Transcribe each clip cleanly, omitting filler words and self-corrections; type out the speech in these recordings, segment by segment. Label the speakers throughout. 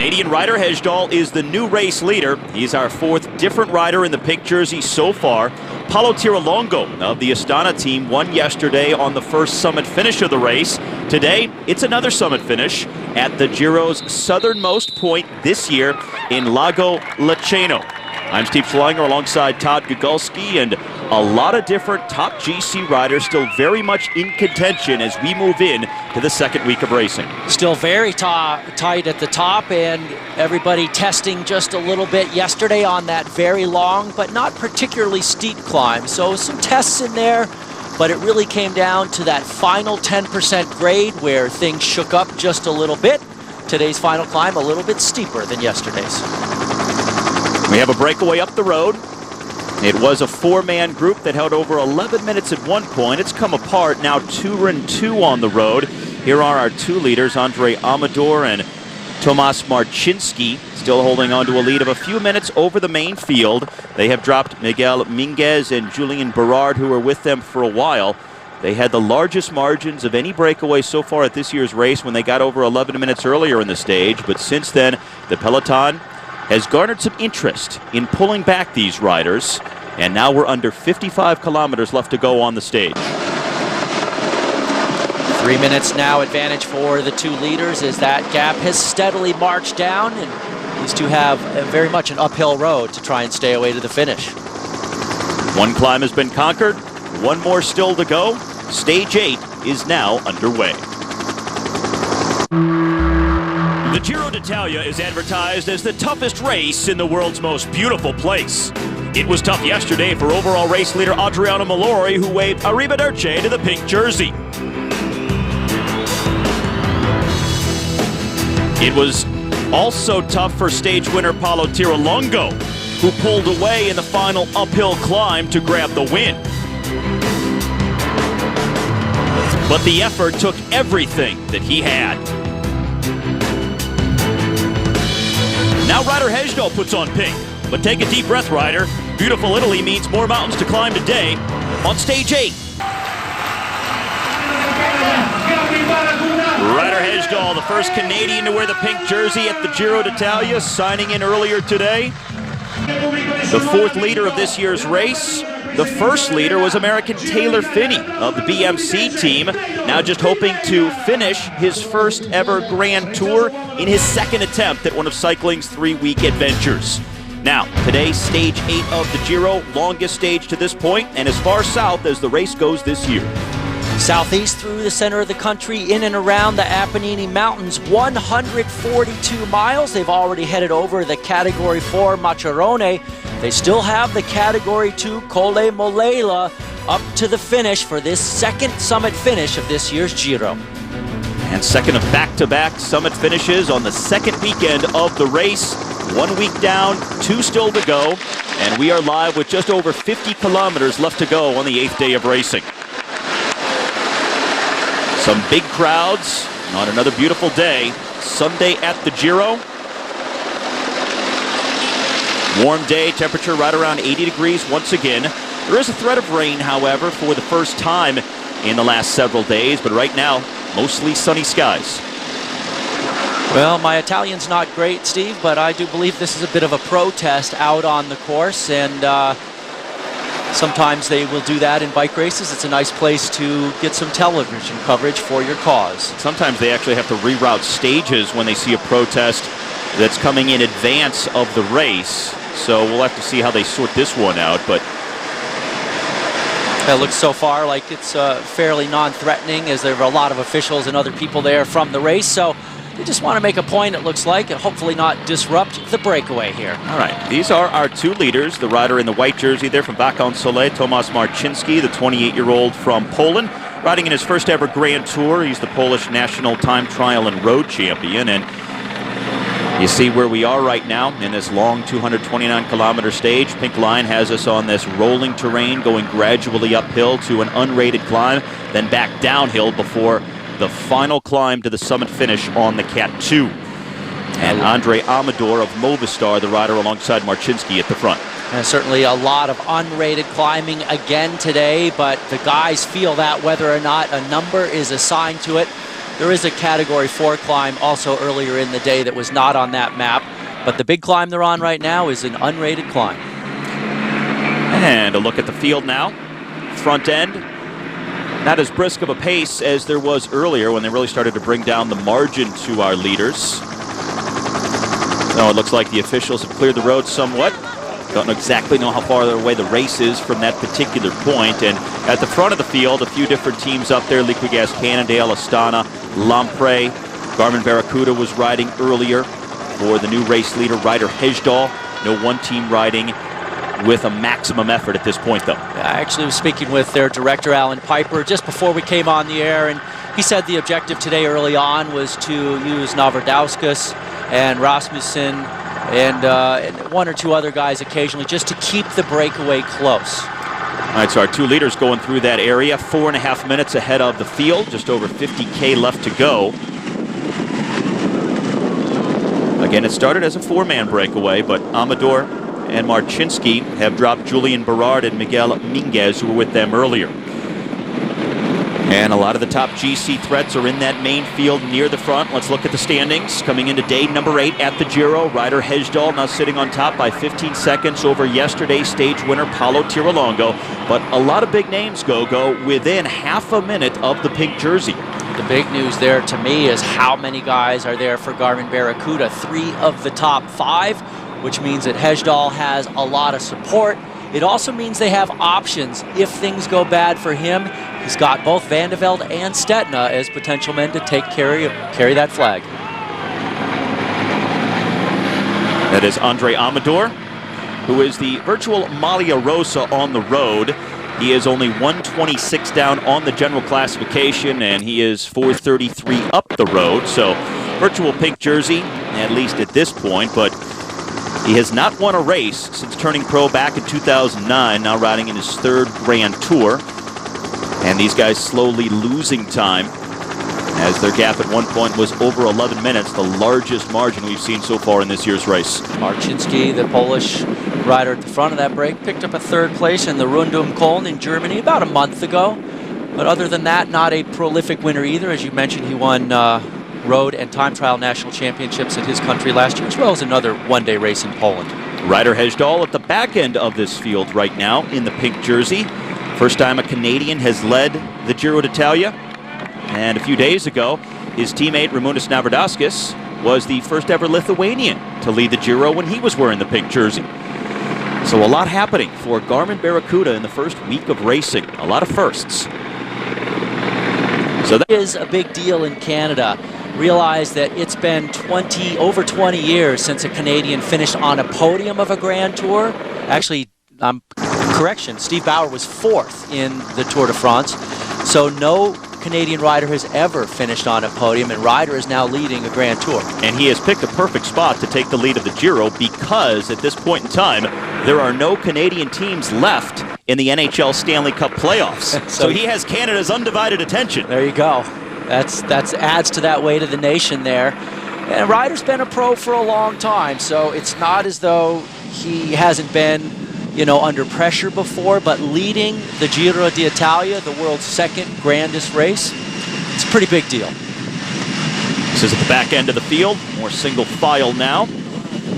Speaker 1: Canadian rider Hejdahl is the new race leader. He's our fourth different rider in the pink jersey so far. Paulo Tiralongo of the Astana team won yesterday on the first summit finish of the race. Today, it's another summit finish at the Giro's southernmost point this year in Lago Laceno. I'm Steve Schlanger alongside Todd Gogulski, and a lot of different top GC riders still very much in contention as we move in to the second week of racing.
Speaker 2: Still very tight at the top, and everybody testing just a little bit yesterday on that very long but not particularly steep climb. So some tests in there, but it really came down to that final 10% grade where things shook up just a little bit. Today's final climb a little bit steeper than yesterday's.
Speaker 1: We have a breakaway up the road. It was a four-man group that held over 11 minutes at one point. It's come apart, now 2-2 on the road. Here are our two leaders, Andre Amador and Tomas Marcinski, still holding on to a lead of a few minutes over the main field. They have dropped Miguel Minguez and Julian Berard, who were with them for a while. They had the largest margins of any breakaway so far at this year's race when they got over 11 minutes earlier in the stage. But since then, the peloton has garnered some interest in pulling back these riders, and now we're under 55 kilometers left to go on the stage.
Speaker 2: 3 minutes now advantage for the two leaders as that gap has steadily marched down, and these two have very much an uphill road to try and stay away to the finish.
Speaker 1: One climb has been conquered, one more still to go. Stage 8 is now underway. The Giro d'Italia is advertised as the toughest race in the world's most beautiful place. It was tough yesterday for overall race leader Adriano Malori, who waved arrivederci to the pink jersey. It was also tough for stage winner Paulo Tiralongo, who pulled away in the final uphill climb to grab the win. But the effort took everything that he had. Now rider Hejdahl puts on pink, but take a deep breath, rider. Beautiful Italy means more mountains to climb today on stage 8. Rider Hejdahl, the first Canadian to wear the pink jersey at the Giro d'Italia, signing in earlier today. The fourth leader of this year's race. The first leader was American Taylor Phinney of the BMC team, now just hoping to finish his first ever Grand Tour in his second attempt at one of cycling's 3-week adventures. Now, today, stage 8 of the Giro, longest stage to this point, and as far south as the race goes this year.
Speaker 2: Southeast through the center of the country, in and around the Apennine Mountains, 142 miles. They've already headed over the Category 4 Macerone. They still have the Category 2 Colle Molela up to the finish for this second summit finish of this year's Giro.
Speaker 1: And second of back-to-back summit finishes on the second weekend of the race. 1 week down, 2 still to go, and we are live with just over 50 kilometers left to go on the 8th day of racing. Some big crowds on another beautiful day, Sunday at the Giro. Warm day, temperature right around 80 degrees once again. There is a threat of rain, however, for the first time in the last several days, but right now, mostly sunny skies.
Speaker 2: Well, my Italian's not great, Steve, but I do believe this is a bit of a protest out on the course, and sometimes they will do that in bike races. It's a nice place to get some television coverage for your cause.
Speaker 1: Sometimes they actually have to reroute stages when they see a protest that's coming in advance of the race. So we'll have to see how they sort this one out. But
Speaker 2: it looks so far like it's fairly non-threatening, as there are a lot of officials and other people there from the race. So they just want to make a point, it looks like, and hopefully not disrupt the breakaway here.
Speaker 1: All right, these are our two leaders. The rider in the white jersey there from Vakon-Soleil, Tomasz Marcinski, the 28-year-old from Poland, riding in his first ever Grand Tour. He's the Polish national time trial and road champion. And you see where we are right now in this long 229-kilometer stage. Pink line has us on this rolling terrain, going gradually uphill to an unrated climb, then back downhill before the final climb to the summit finish on the Cat 2. And Andre Amador of Movistar, the rider alongside Marcinski at the front.
Speaker 2: And certainly a lot of unrated climbing again today, but the guys feel that whether or not a number is assigned to it. There is a Category 4 climb also earlier in the day that was not on that map, but the big climb they're on right now is an unrated climb.
Speaker 1: And a look at the field now. Front end, not as brisk of a pace as there was earlier when they really started to bring down the margin to our leaders. So it looks like the officials have cleared the road somewhat. Don't exactly know how far away the race is from that particular point. And at the front of the field, a few different teams up there. Liquigas, Cannondale, Astana, Lampre. Garmin Barracuda was riding earlier for the new race leader, Ryder Hejdahl. No one team riding with a maximum effort at this point, though.
Speaker 2: I actually was speaking with their director, Alan Piper, just before we came on the air, and he said the objective today early on was to use Navardauskas and Rasmussen and one or two other guys occasionally just to keep the breakaway close.
Speaker 1: All right, so our two leaders going through that area, 4.5 minutes ahead of the field, just over 50K left to go. Again, it started as a four-man breakaway, but Amador and Marcinski have dropped Julian Berard and Miguel Minguez, who were with them earlier. And a lot of the top GC threats are in that main field near the front. Let's look at the standings. Coming into day number 8 at the Giro, Ryder Hejdahl now sitting on top by 15 seconds over yesterday's stage winner, Paulo Tirolongo. But a lot of big names go within half a minute of the pink jersey.
Speaker 2: The big news there to me is how many guys are there for Garmin Barracuda. 3 of the top 5, which means that Hejdahl has a lot of support. It also means they have options if things go bad for him. He's got both Van de Velde and Stetina as potential men to carry that flag.
Speaker 1: That is Andre Amador, who is the virtual Maglia Rosa on the road. He is only 126 down on the general classification, and he is 433 up the road. So virtual pink jersey, at least at this point, but he has not won a race since turning pro back in 2009, now riding in his 3rd Grand Tour. And these guys slowly losing time as their gap at one point was over 11 minutes, the largest margin we've seen so far in this year's race.
Speaker 2: Marcinski, the Polish rider at the front of that break, picked up a 3rd place in the Rundum Köln in Germany about a month ago. But other than that, not a prolific winner either. As you mentioned, he won road and time trial national championships in his country last year, as well as another one-day race in Poland.
Speaker 1: Ryder Hejdahl at the back end of this field right now in the pink jersey. First time a Canadian has led the Giro d'Italia. And a few days ago, his teammate Ramūnas Navardauskas was the first ever Lithuanian to lead the Giro when he was wearing the pink jersey. So a lot happening for Garmin Barracuda in the first week of racing. A lot of firsts.
Speaker 2: So that is a big deal in Canada. Realize that it's been over 20 years since a Canadian finished on a podium of a Grand Tour. Actually, correction, Steve Bauer was 4th in the Tour de France. So no Canadian rider has ever finished on a podium, and Ryder is now leading a Grand Tour.
Speaker 1: And he has picked a perfect spot to take the lead of the Giro because at this point in time, there are no Canadian teams left in the NHL Stanley Cup playoffs. So he has Canada's undivided attention.
Speaker 2: There you go. That's adds to that weight of the nation there. And Ryder's been a pro for a long time, so it's not as though he hasn't been, under pressure before, but leading the Giro d'Italia, the world's 2nd grandest race, it's a pretty big deal.
Speaker 1: This is at the back end of the field, more single file now,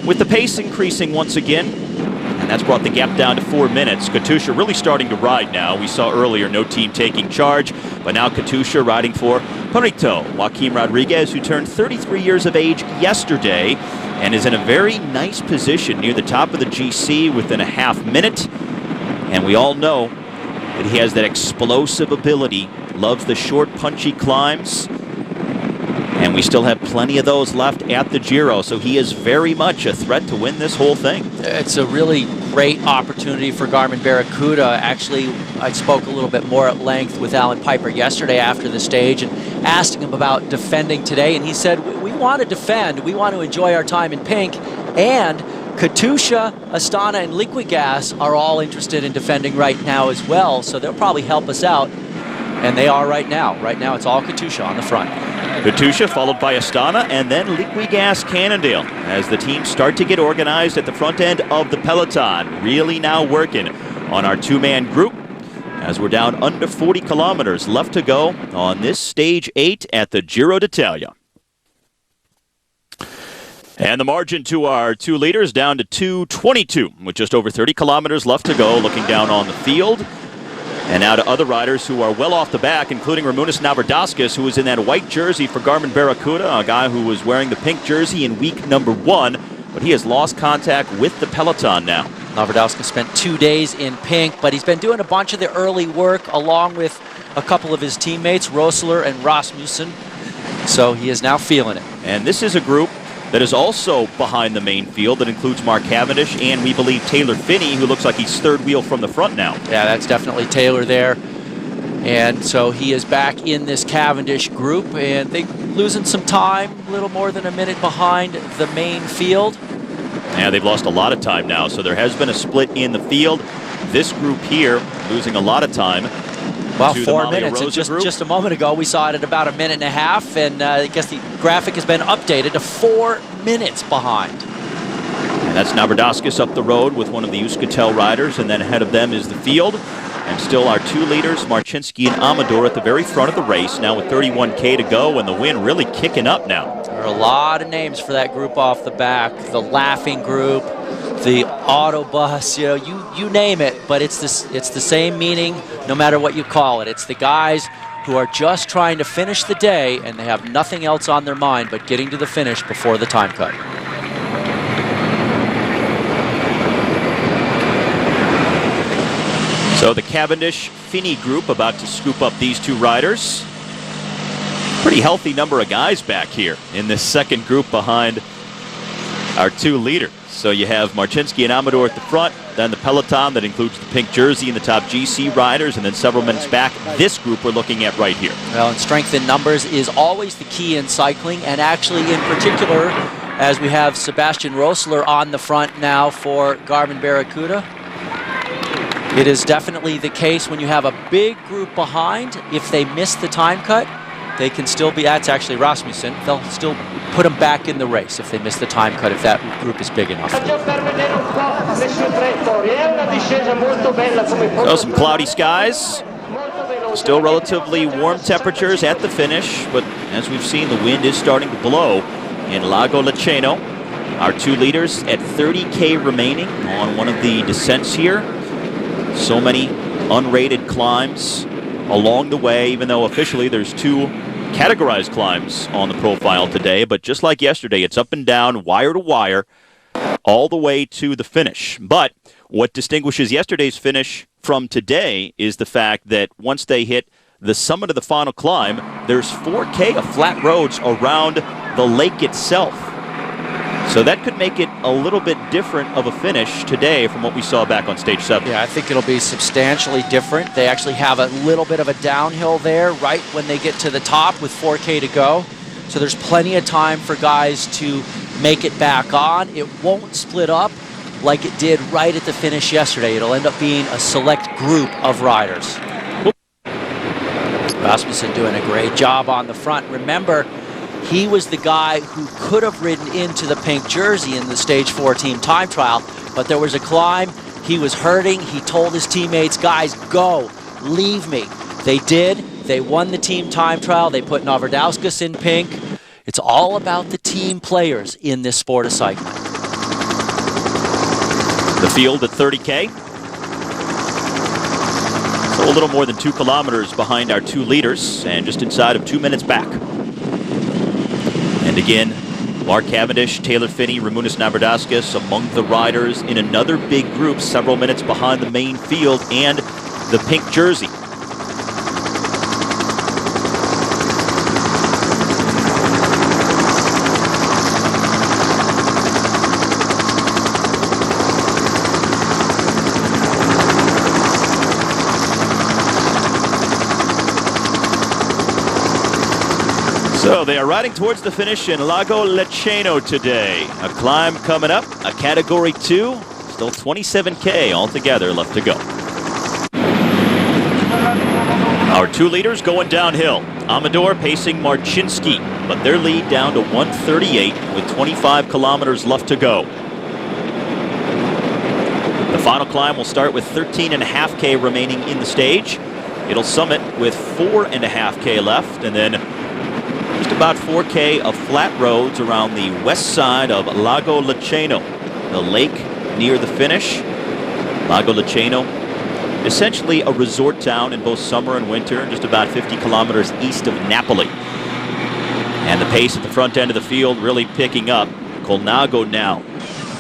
Speaker 1: with the pace increasing once again, and that's brought the gap down to 4 minutes. Katusha really starting to ride now. We saw earlier no team taking charge, but now Katusha riding for Perito, Joaquim Rodriguez, who turned 33 years of age yesterday and is in a very nice position near the top of the GC within a half minute. And we all know that he has that explosive ability, loves the short, punchy climbs, and we still have plenty of those left at the Giro, so he is very much a threat to win this whole thing.
Speaker 2: It's a really great opportunity for Garmin Barracuda. Actually, I spoke a little bit more at length with Alan Piper yesterday after the stage and asked him about defending today, and he said, we want to defend, we want to enjoy our time in pink, and Katusha, Astana, and Liquigas are all interested in defending right now as well, so they'll probably help us out, and they are right now. Right now, it's all Katusha on the front.
Speaker 1: Katusha followed by Astana and then Liquigas Cannondale as the teams start to get organized at the front end of the peloton. Really now working on our 2-man group. as we're down under 40 kilometers left to go on this stage 8 at the Giro d'Italia. And the margin to our 2 leaders down to 2:22 with just over 30 kilometers left to go, looking down on the field. And now to other riders who are well off the back, including Ramūnas Nauberdauskas, who was in that white jersey for Garmin Barracuda, a guy who was wearing the pink jersey in week number 1, but he has lost contact with the peloton now.
Speaker 2: Nauberdauskas spent 2 days in pink, but he's been doing a bunch of the early work along with a couple of his teammates, Rosler and Rasmussen. So he is now feeling it.
Speaker 1: And this is a group that is also behind the main field that includes Mark Cavendish and, we believe, Taylor Phinney, who looks like he's third wheel from the front now.
Speaker 2: Yeah, that's definitely Taylor there. And so he is back in this Cavendish group, and they're losing some time, a little more than a minute behind the main field.
Speaker 1: Yeah, they've lost a lot of time now, so there has been a split in the field. This group here losing a lot of time.
Speaker 2: Well, 4 minutes. Just a moment ago, we saw it at about a minute and a half, and I guess the graphic has been updated to 4 minutes behind.
Speaker 1: And that's Nauberdauskas up the road with one of the Euskaltel riders, and then ahead of them is the field. And still our 2 leaders, Marcinski and Amador, at the very front of the race, now with 31K to go, and the wind really kicking up now.
Speaker 2: There are a lot of names for that group off the back. The Laughing Group, the Autobus, you name it, but it's the same meaning no matter what you call it. It's the guys who are just trying to finish the day, and they have nothing else on their mind but getting to the finish before the time cut.
Speaker 1: So the Cavendish-Phinney group about to scoop up these 2 riders. Pretty healthy number of guys back here in this second group behind our 2 leaders. So you have Marcinski and Amador at the front, then the peloton that includes the pink jersey and the top GC riders, and then several minutes back, this group we're looking at right here.
Speaker 2: Well, and strength in numbers is always the key in cycling, and actually in particular, as we have Sebastian Rosler on the front now for Garmin Barracuda, it is definitely the case when you have a big group behind. If they miss the time cut, they can still be, that's actually Rasmussen, they'll still put them back in the race if they miss the time cut, if that group is big enough.
Speaker 1: So some cloudy skies, still relatively warm temperatures at the finish, but as we've seen, the wind is starting to blow in Lago Laceno. Our 2 leaders at 30K remaining on one of the descents here. So many unrated climbs along the way, even though officially there's 2 categorized climbs on the profile today, but just like yesterday, it's up and down, wire to wire, all the way to the finish. But what distinguishes yesterday's finish from today is the fact that once they hit the summit of the final climb, there's 4K of flat roads around the lake itself. So that could make it a little bit different of a finish today from what we saw back on stage 7.
Speaker 2: Yeah, I think it'll be substantially different. They actually have a little bit of a downhill there right when they get to the top with 4K to go. So there's plenty of time for guys to make it back on. It won't split up like it did right at the finish yesterday. It'll end up being a select group of riders. Rasmussen doing a great job on the front. Remember, he was the guy who could have ridden into the pink jersey in the Stage 4 team time trial, but there was a climb. He was hurting. He told his teammates, guys, go, leave me. They did. They won the team time trial. They put Nauberdauskas in pink. It's all about the team players in this sport of cycling.
Speaker 1: The field at 30K. So a little more than 2 kilometers behind our 2 leaders and just inside of 2 minutes back. And again, Mark Cavendish, Taylor Phinney, Ramūnas Nauberdauskas among the riders in another big group several minutes behind the main field and the pink jersey. So they are riding towards the finish in Lago Laceno today. A climb coming up, a Category 2, still 27K altogether left to go. Our 2 leaders going downhill. Amador pacing Marcinski, but their lead down to 138 with 25 kilometers left to go. The The final climb will start with 13.5K remaining in the stage. It'll summit with 4.5K left, and then just about 4K of flat roads around the west side of Lago Laceno, the lake near the finish. Lago Laceno, essentially a resort town in both summer and winter, just about 50 kilometers east of Napoli. And the pace at the front end of the field really picking up. Colnago now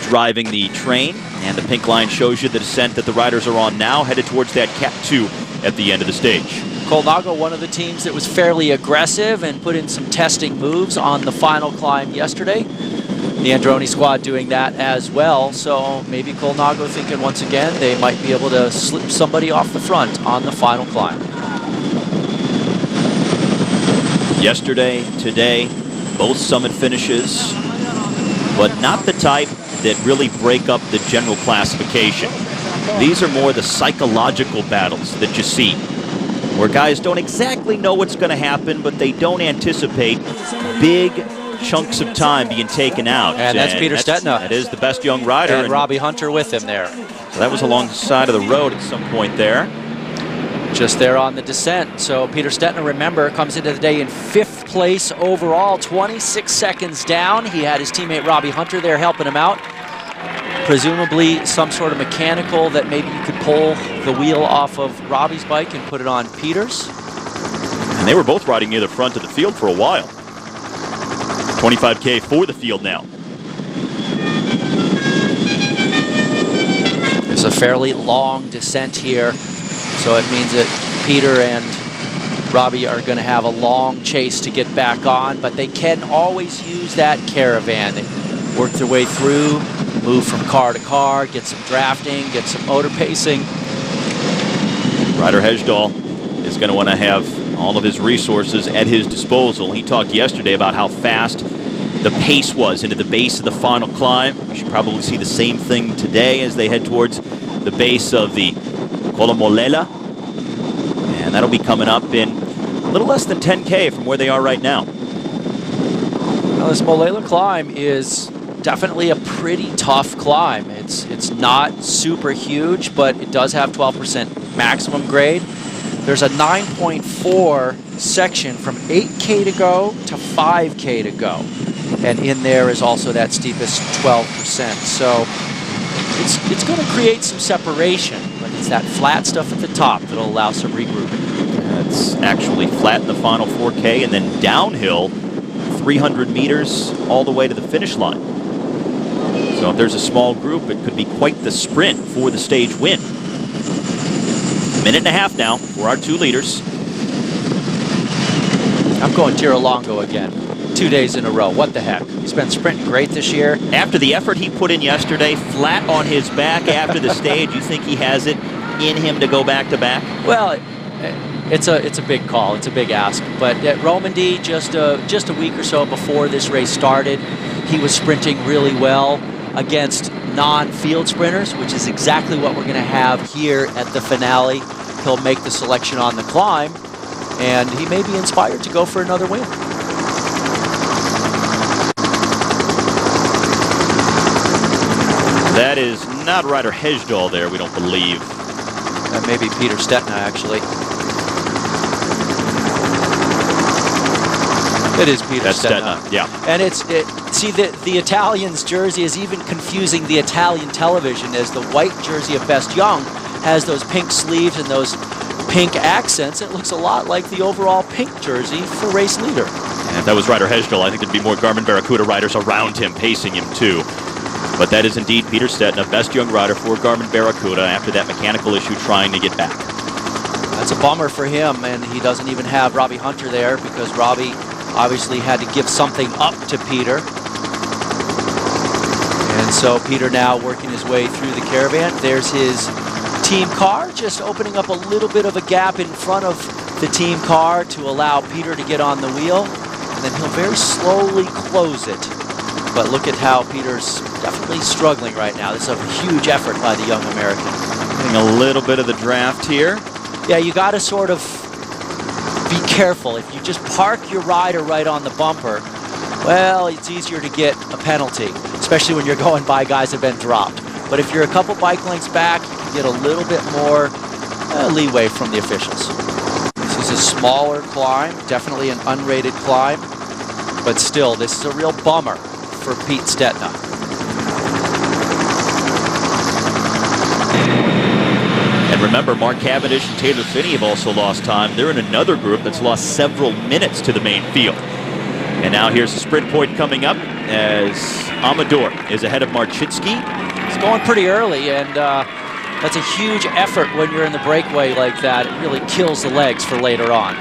Speaker 1: driving the train, and the pink line shows you the descent that the riders are on now, headed towards that Cap 2 at the end of the stage.
Speaker 2: Colnago, one of the teams that was fairly aggressive and put in some testing moves on the final climb yesterday. The Androni squad doing that as well, so maybe Colnago thinking once again they might be able to slip somebody off the front on the final climb.
Speaker 1: Yesterday, today, both summit finishes, but not the type that really break up the general classification. These are more the psychological battles that you see, where guys don't exactly know what's going to happen, but they don't anticipate big chunks of time being taken out.
Speaker 2: And that's Peter Stetina.
Speaker 1: That is the best young rider.
Speaker 2: And Robbie Hunter with him there.
Speaker 1: So that was alongside of the road at some point there.
Speaker 2: Just there on the descent. So Peter Stetina, remember, comes into the day in 5th place overall, 26 seconds down. He had his teammate Robbie Hunter there helping him out. Presumably some sort of mechanical that maybe you could pull the wheel off of Robbie's bike and put it on Peter's.
Speaker 1: And they were both riding near the front of the field for a while. 25K for the field now.
Speaker 2: There's a fairly long descent here, so it means that Peter and Robbie are going to have a long chase to get back on, but they can always use that caravan. They work their way through, move from car to car, get some drafting, get some motor pacing.
Speaker 1: Ryder Hesjedal is going to want to have all of his resources at his disposal. He talked yesterday about how fast the pace was into the base of the final climb. We should probably see the same thing today as they head towards the base of the Colomolela. And that'll be coming up in a little less than 10K from where they are right now.
Speaker 2: Now, this Molela climb is definitely a pretty tough climb. It's not super huge, but it does have 12% maximum grade. There's a 9.4 section from 8K to go to 5K to go. And in there is also that steepest 12%. So it's going to create some separation, but it's that flat stuff at the top that'll allow some regrouping.
Speaker 1: It's actually flat in the final 4K and then downhill 300 meters all the way to the finish line. So if there's a small group, it could be quite the sprint for the stage win. Minute and a half now for our two leaders.
Speaker 2: I'm going Giro Longo again. 2 days in a row. What the heck? He's been sprinting great this year.
Speaker 1: After the effort he put in yesterday, flat on his back after the stage, you think he has it in him to go back to back?
Speaker 2: Well, it's a big call. It's a big ask. But at Romandy, just a week or so before this race started, he was sprinting really well against non-field sprinters, which is exactly what we're going to have here at the finale. He'll make the selection on the climb, and he may be inspired to go for another win.
Speaker 1: That is not Ryder Hesjedal there, we don't believe.
Speaker 2: That may be Peter Stetina, actually. It is Peter Stetina.
Speaker 1: Yeah.
Speaker 2: And see, the Italian's jersey is even confusing the Italian television, as the white jersey of Best Young has those pink sleeves and those pink accents. It looks a lot like the overall pink jersey for race leader.
Speaker 1: And if that was Ryder Hesjedal, I think there'd be more Garmin Barracuda riders around him, pacing him too. But that is indeed Peter Stetina, best young rider for Garmin Barracuda after that mechanical issue trying to get back.
Speaker 2: That's a bummer for him, and he doesn't even have Robbie Hunter there because Robbie obviously had to give something up to Peter. And so Peter now working his way through the caravan. There's his team car, just opening up a little bit of a gap in front of the team car to allow Peter to get on the wheel. And then he'll very slowly close it. But look at how Peter's definitely struggling right now. This is a huge effort by the young American.
Speaker 1: Getting a little bit of the draft here.
Speaker 2: Yeah, you got to sort of be careful. If you just park your rider right on the bumper, well, it's easier to get a penalty, especially when you're going by guys that have been dropped. But if you're a couple bike lengths back, you can get a little bit more leeway from the officials. This is a smaller climb, definitely an unrated climb, but still, this is a real bummer for Pete Stetina.
Speaker 1: And remember, Mark Cavendish and Taylor Phinney have also lost time. They're in another group that's lost several minutes to the main field. And now here's the sprint point coming up as Amador is ahead of Marchitsky.
Speaker 2: It's going pretty early, and that's a huge effort when you're in the breakaway like that. It really kills the legs for later on.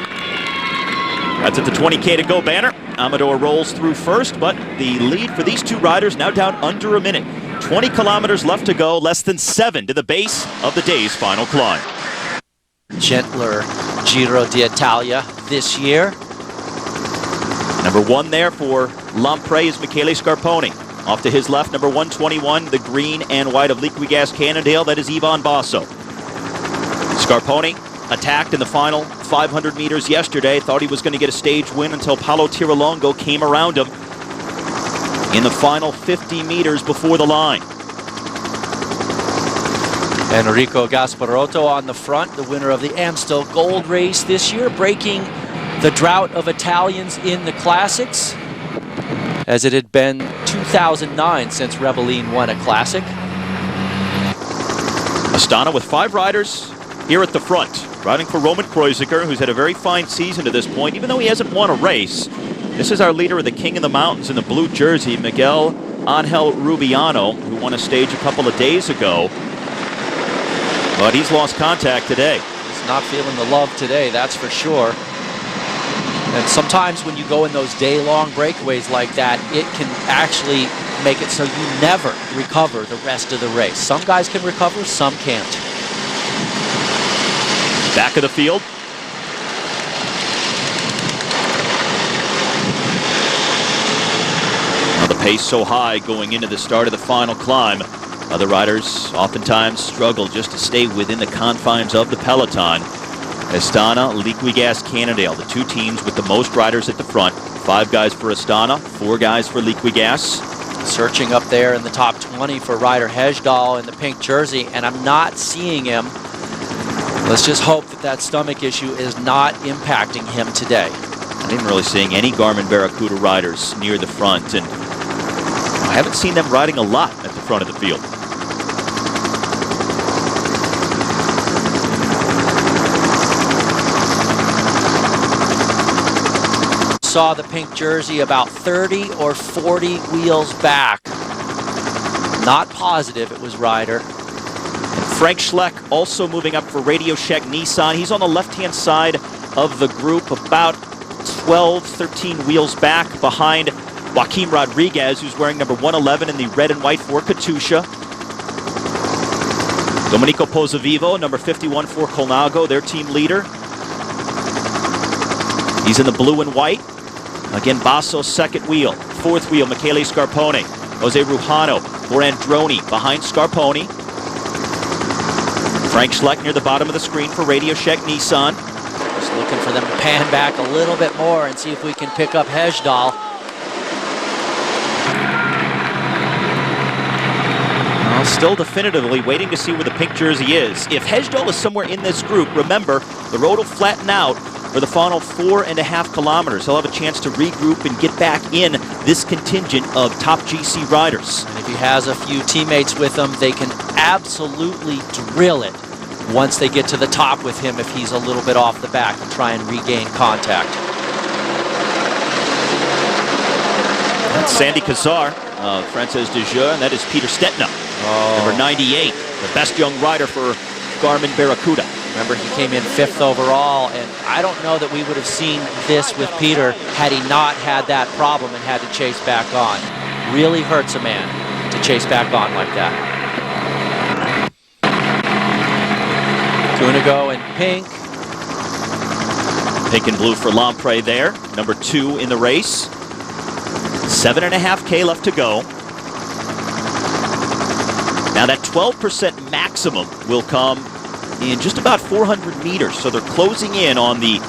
Speaker 1: That's at the 20K to go banner. Amador rolls through first, but the lead for these two riders now down under a minute. 20 kilometers left to go, less than 7 to the base of the day's final climb.
Speaker 2: Gentler Giro d'Italia this year.
Speaker 1: Number 1 there for Lampre is Michele Scarponi. Off to his left, number 121, the green and white of Liquigas Cannondale, that is Ivan Basso. Scarponi attacked in the final 500 meters yesterday, thought he was going to get a stage win until Paolo Tirolongo came around him in the final 50 meters before the line.
Speaker 2: Enrico Gasparotto on the front, the winner of the Amstel Gold Race this year, breaking the drought of Italians in the Classics, as it had been 2009 since Rebellin won a Classic.
Speaker 1: Astana with 5 riders here at the front, riding for Roman Kreuziger, who's had a very fine season to this point, even though he hasn't won a race. This is our leader of the King of the Mountains in the blue jersey, Miguel Angel Rubiano, who won a stage a couple of days ago. But he's lost contact today.
Speaker 2: He's not feeling the love today, that's for sure. And sometimes when you go in those day-long breakaways like that, it can actually make it so you never recover the rest of the race. Some guys can recover, some can't.
Speaker 1: Back of the field. Now the pace so high going into the start of the final climb. Other riders oftentimes struggle just to stay within the confines of the peloton. Astana, Liquigas, Cannondale, the 2 teams with the most riders at the front. 5 guys for Astana, 4 guys for Liquigas.
Speaker 2: Searching up there in the top 20 for Ryder Hesjedal in the pink jersey, and I'm not seeing him. Let's just hope that that stomach issue is not impacting him today.
Speaker 1: Not even really seeing any Garmin Barracuda riders near the front, and I haven't seen them riding a lot at the front of the field.
Speaker 2: Saw the pink jersey about 30 or 40 wheels back. Not positive it was Ryder.
Speaker 1: And Frank Schleck also moving up for Radio Shack Nissan. He's on the left-hand side of the group, about 12, 13 wheels back behind Joaquim Rodriguez, who's wearing number 111 in the red and white for Katusha. Domenico Pozzovivo, number 51 for Colnago, their team leader. He's in the blue and white. Again, Basso's second wheel. 4th wheel, Michele Scarponi. Jose Rujano for Androni behind Scarponi. Frank Schleck near the bottom of the screen for Radio Shack Nissan.
Speaker 2: Just looking for them to pan back a little bit more and see if we can pick up Hesjedal.
Speaker 1: Well, still definitively waiting to see where the pink jersey is. If Hesjedal is somewhere in this group, remember, the road will flatten out for the final 4.5 kilometers. He'll have a chance to regroup and get back in this contingent of top GC riders.
Speaker 2: And if he has a few teammates with him, they can absolutely drill it once they get to the top with him if he's a little bit off the back and try and regain contact.
Speaker 1: That's Sandy Cazar, Frances de Jeux, and that is Peter Stetina, number 98, the best young rider for Garmin Barracuda.
Speaker 2: Remember, he came in 5th overall, and I don't know that we would have seen this with Peter had he not had that problem and had to chase back on. Really hurts a man to chase back on like that. Cunego in pink.
Speaker 1: Pink and blue for Lampre there, number 2 in the race. 7.5K left to go. Now that 12% maximum will come in just about 400 meters, so they're closing in on the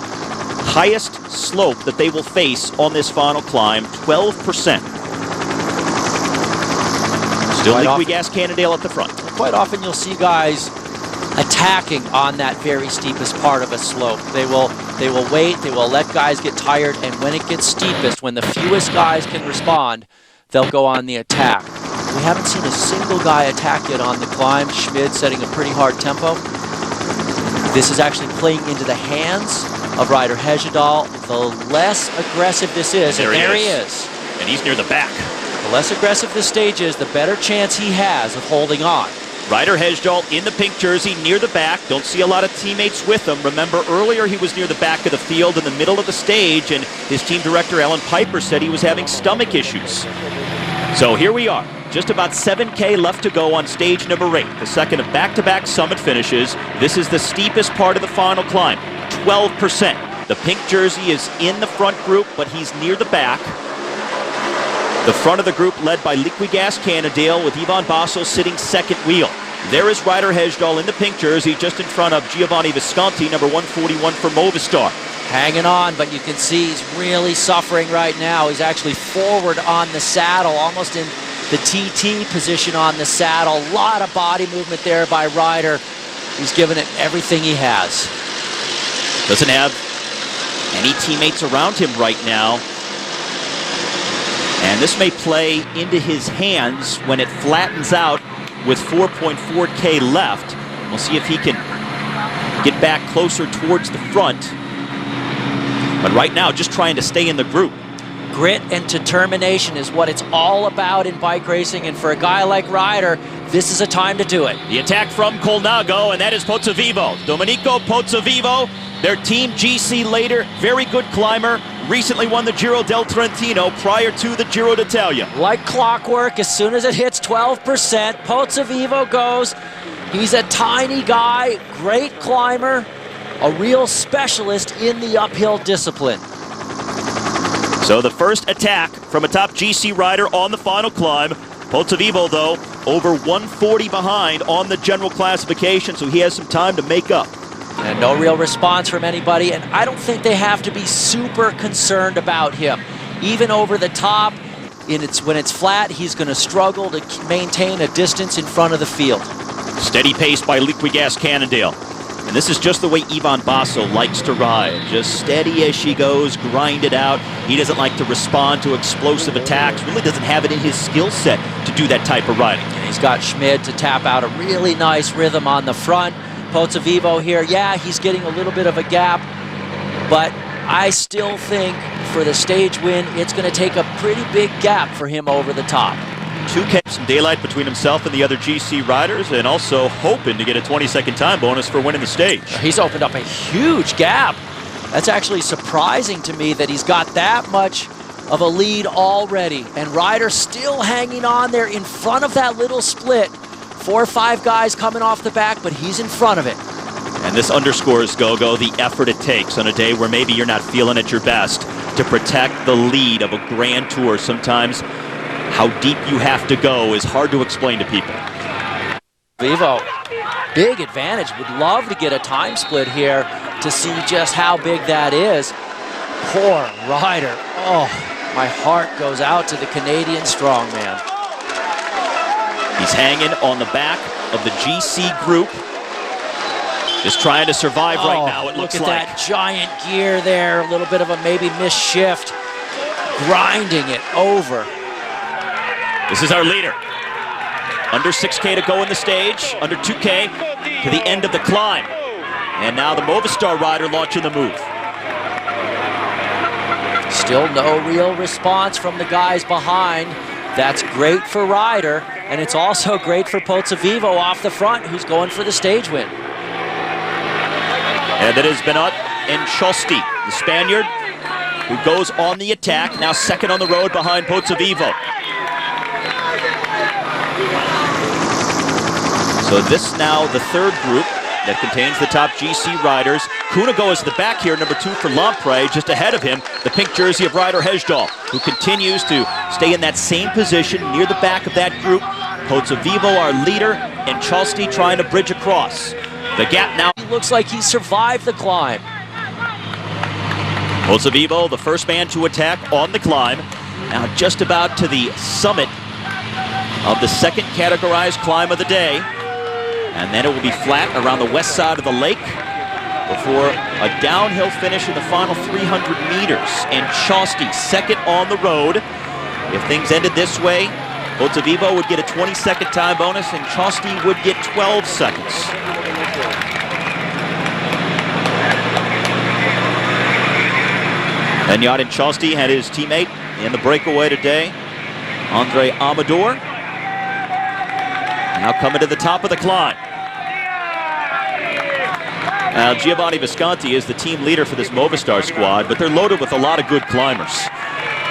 Speaker 1: highest slope that they will face on this final climb, 12%. Still Liquigas Cannondale at the front.
Speaker 2: Quite often you'll see guys attacking on that very steepest part of a slope. They will wait, they will let guys get tired, and when it gets steepest, when the fewest guys can respond, they'll go on the attack. We haven't seen a single guy attack yet on the climb. Schmid setting a pretty hard tempo. This is actually playing into the hands of Ryder Hejjedal. The less aggressive this is, and there he is.
Speaker 1: And he's near the back.
Speaker 2: The less aggressive this stage is, the better chance he has of holding on.
Speaker 1: Ryder Hejjedal in the pink jersey near the back. Don't see a lot of teammates with him. Remember, earlier he was near the back of the field in the middle of the stage, and his team director, Alan Piper, said he was having stomach issues. So here we are. Just about 7K left to go on stage number 8, the second of back-to-back summit finishes. This is the steepest part of the final climb, 12%. The pink jersey is in the front group, but he's near the back. The front of the group led by Liquigas Cannondale with Ivan Basso sitting second wheel. There is Ryder Hejjedal in the pink jersey just in front of Giovanni Visconti, number 141 for Movistar.
Speaker 2: Hanging on, but you can see he's really suffering right now. He's actually forward on the saddle, almost in the TT position on the saddle. A lot of body movement there by Ryder. He's given it everything he has.
Speaker 1: Doesn't have any teammates around him right now. And this may play into his hands when it flattens out with 4.4K left. We'll see if he can get back closer towards the front. But right now, just trying to stay in the group.
Speaker 2: Grit and determination is what it's all about in bike racing, and for a guy like Ryder, this is a time to do it.
Speaker 1: The attack from Colnago, and that is Pozzovivo. Domenico Pozzovivo, their team GC later, very good climber, recently won the Giro del Trentino prior to the Giro d'Italia.
Speaker 2: Like clockwork, as soon as it hits 12%, Pozzovivo goes. He's a tiny guy, great climber, a real specialist in the uphill discipline.
Speaker 1: So the first attack from a top GC rider on the final climb. Pozzovivo, though, over 140 behind on the general classification, so he has some time to make up.
Speaker 2: And no real response from anybody, and I don't think they have to be super concerned about him. Even over the top, when it's flat, he's going to struggle to maintain a distance in front of the field.
Speaker 1: Steady pace by Liquigas Cannondale. And this is just the way Ivan Basso likes to ride. Just steady as she goes, grind it out. He doesn't like to respond to explosive attacks. Really doesn't have it in his skill set to do that type of riding.
Speaker 2: And he's got Schmid to tap out a really nice rhythm on the front. Pozzovivo here, yeah, he's getting a little bit of a gap, but I still think for the stage win, it's going to take a pretty big gap for him over the top.
Speaker 1: 2K, some daylight between himself and the other GC riders, and also hoping to get a 20-second time bonus for winning the stage.
Speaker 2: He's opened up a huge gap. That's actually surprising to me that he's got that much of a lead already. And Ryder still hanging on there in front of that little split. 4 or 5 guys coming off the back, but he's in front of it.
Speaker 1: And this underscores, Gogo, the effort it takes on a day where maybe you're not feeling at your best to protect the lead of a Grand Tour. Sometimes how deep you have to go is hard to explain to people.
Speaker 2: Vivo, big advantage. Would love to get a time split here to see just how big that is. Poor Ryder. Oh, my heart goes out to the Canadian strongman.
Speaker 1: He's hanging on the back of the GC group. Just trying to survive right now, it looks like.
Speaker 2: Look at that giant gear there. A little bit of a maybe missed shift. Grinding it over.
Speaker 1: This is our leader. Under 6K to go in the stage. Under 2K to the end of the climb. And now the Movistar rider launching the move.
Speaker 2: Still no real response from the guys behind. That's great for Ryder, and it's also great for Pozzovivo off the front, who's going for the stage win.
Speaker 1: And that is Benoit and Chosti, the Spaniard, who goes on the attack, now second on the road behind Pozzovivo. So this now the third group that contains the top GC riders. Cunego is the back here, number 2 for Lampre, just ahead of him, the pink jersey of Ryder Hejjedal, who continues to stay in that same position near the back of that group. Pozzovivo, our leader, and Chosti trying to bridge across. The gap now.
Speaker 2: He looks like he survived the climb.
Speaker 1: Pozzovivo, the first man to attack on the climb. Now just about to the summit of the second categorized climb of the day. And then it will be flat around the west side of the lake before a downhill finish in the final 300 meters. And Chosty second on the road. If things ended this way, Pozzovivo would get a 20-second time bonus and Chosty would get 12 seconds. Benyat and Chosty had his teammate in the breakaway today, Andre Amador. Now coming to the top of the climb. Now Giovanni Visconti is the team leader for this Movistar squad, but they're loaded with a lot of good climbers.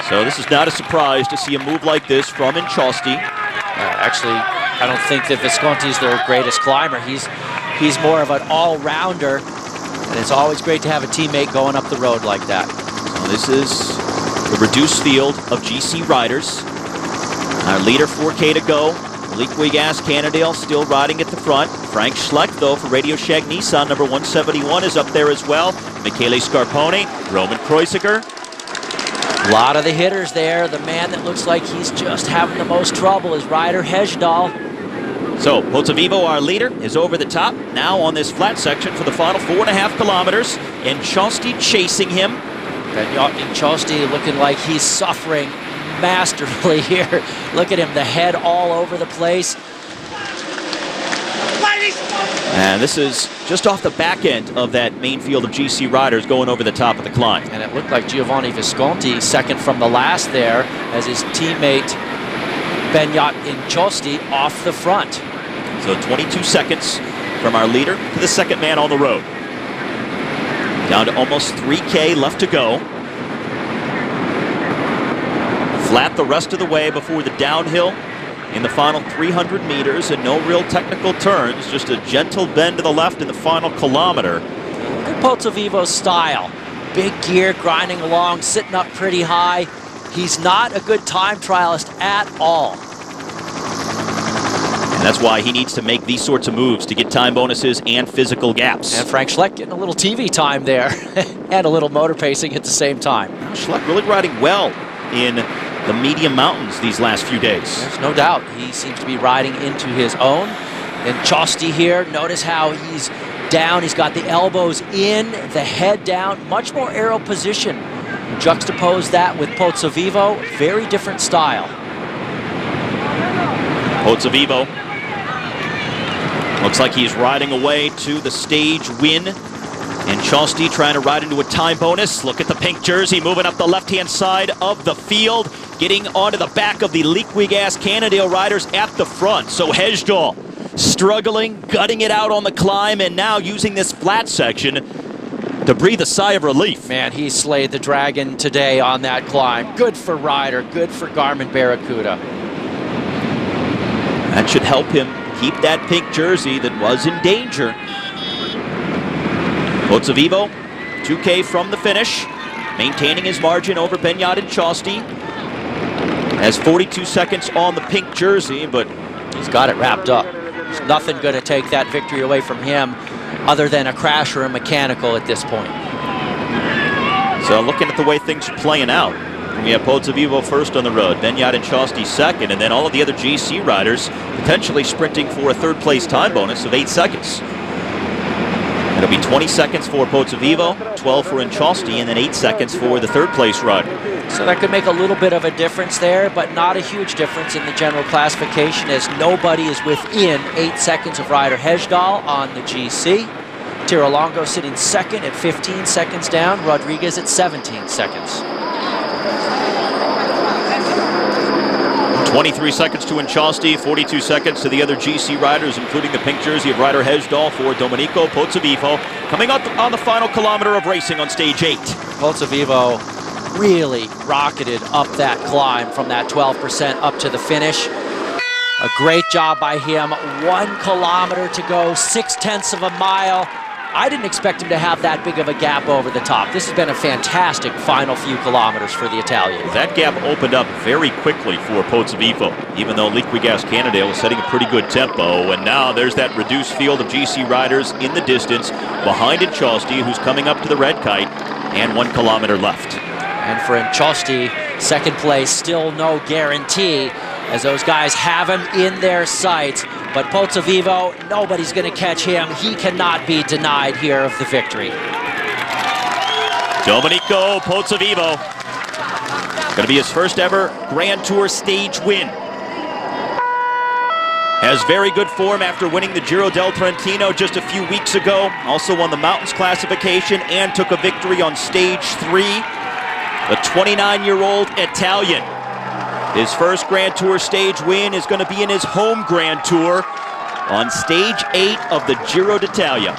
Speaker 1: So this is not a surprise to see a move like this from Chosty.
Speaker 2: Actually, I don't think that Visconti's their greatest climber. He's more of an all-rounder, and it's always great to have a teammate going up the road like that.
Speaker 1: So this is the reduced field of GC riders. Our leader, 4K to go. Liquigas Cannondale still riding at the front. Frank Schleck, though, for Radio Shack Nissan, number 171, is up there as well. Michele Scarponi, Roman Kreuziger.
Speaker 2: A lot of the hitters there. The man that looks like he's just having the most trouble is Ryder Hesjedal.
Speaker 1: So Pozzovivo, our leader, is over the top now on this flat section for the final 4.5 kilometers. And Chosty chasing him.
Speaker 2: And Chosty looking like he's suffering masterfully here. Look at him, the head all over the place.
Speaker 1: And this is just off the back end of that main field of GC riders going over the top of the climb.
Speaker 2: And it looked like Giovanni Visconti second from the last there as his teammate Benyat and Chosty off the front.
Speaker 1: So 22 seconds from our leader to the second man on the road. Down to almost 3K left to go. Flat the rest of the way before the downhill in the final 300 meters, and no real technical turns, just a gentle bend to the left in the final kilometer.
Speaker 2: Look at Pozzovivo's style. Big gear, grinding along, sitting up pretty high. He's not a good time trialist at all.
Speaker 1: And that's why he needs to make these sorts of moves to get time bonuses and physical gaps.
Speaker 2: And Frank Schleck getting a little TV time there and a little motor pacing at the same time.
Speaker 1: Schleck really riding well in the medium mountains these last few days.
Speaker 2: There's no doubt. He seems to be riding into his own. And Chosty here, notice how he's down. He's got the elbows in, the head down, much more aero position. Juxtapose that with Pozzovivo, very different style.
Speaker 1: Pozzovivo looks like he's riding away to the stage win. And Chosty trying to ride into a time bonus. Look at the pink jersey moving up the left-hand side of the field, getting onto the back of the Liquigas Cannondale riders at the front. So Hesjedal struggling, gutting it out on the climb, and now using this flat section to breathe a sigh of relief.
Speaker 2: Man, he slayed the dragon today on that climb. Good for Ryder, good for Garmin Barracuda.
Speaker 1: That should help him keep that pink jersey that was in danger. Pozzovivo, 2K from the finish, maintaining his margin over Benyat and Chosty. Has 42 seconds on the pink jersey, but
Speaker 2: he's got it wrapped up. There's nothing going to take that victory away from him other than a crash or a mechanical at this point.
Speaker 1: So looking at the way things are playing out, we have Pozzovivo first on the road, Benyat and Chosty second, and then all of the other GC riders potentially sprinting for a third place time bonus of 8 seconds. It'll be 20 seconds for Pozzovivo, 12 for Chosty, and then 8 seconds for the third place rider.
Speaker 2: So that could make a little bit of a difference there, but not a huge difference in the general classification, as nobody is within 8 seconds of Ryder Hesjedal on the GC. Tirolongo sitting second at 15 seconds down, Rodriguez at 17 seconds.
Speaker 1: 23 seconds to Chosty, 42 seconds to the other GC riders, including the pink jersey of Ryder Hesjedal for Domenico Pozzovivo. Coming up on the final kilometer of racing on stage 8.
Speaker 2: Pozzovivo really rocketed up that climb from that 12% up to the finish. A great job by him. 1 kilometer to go, 0.6 of a mile. I didn't expect him to have that big of a gap over the top. This has been a fantastic final few kilometers for the Italian.
Speaker 1: That gap opened up very quickly for Pozzovivo, even though Liquigas Cannondale was setting a pretty good tempo. And now there's that reduced field of GC riders in the distance behind Chosty, who's coming up to the red kite, and 1 kilometer left.
Speaker 2: And for Chosty, second place, still no guarantee. as those guys have him in their sights. But Pozzovivo, nobody's going to catch him. He cannot be denied here of the victory.
Speaker 1: Domenico Pozzovivo, going to be his first ever Grand Tour stage win. Has very good form after winning the Giro del Trentino just a few weeks ago. Also won the Mountains classification and took a victory on stage 3. The 29-year-old Italian. His first Grand Tour stage win is going to be in his home Grand Tour on stage 8 of the Giro d'Italia.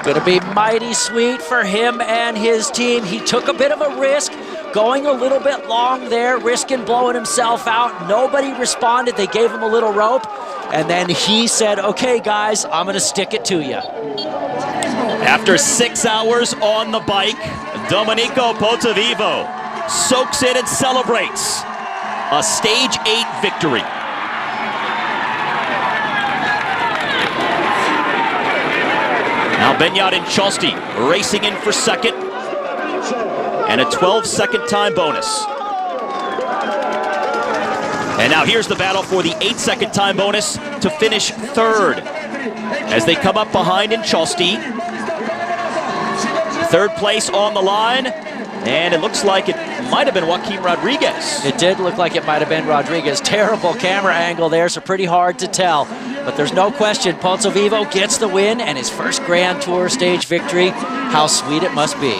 Speaker 2: Going to be mighty sweet for him and his team. He took a bit of a risk, going a little bit long there, risking blowing himself out. Nobody responded. They gave him a little rope. And then he said, okay, guys, I'm going to stick it to you.
Speaker 1: After 6 hours on the bike, Domenico Pozzovivo soaks it and celebrates a stage 8 victory. Now Benyat and Chosti racing in for second, and a 12-second time bonus. And now here's the battle for the 8-second time bonus to finish third as they come up behind in Chosti. Third place on the line, and it looks like it might have been Joaquin Rodriguez.
Speaker 2: It did look like it might have been Rodriguez. Terrible camera angle there, so pretty hard to tell. But there's no question, Pozzovivo gets the win and his first Grand Tour stage victory. How sweet it must be.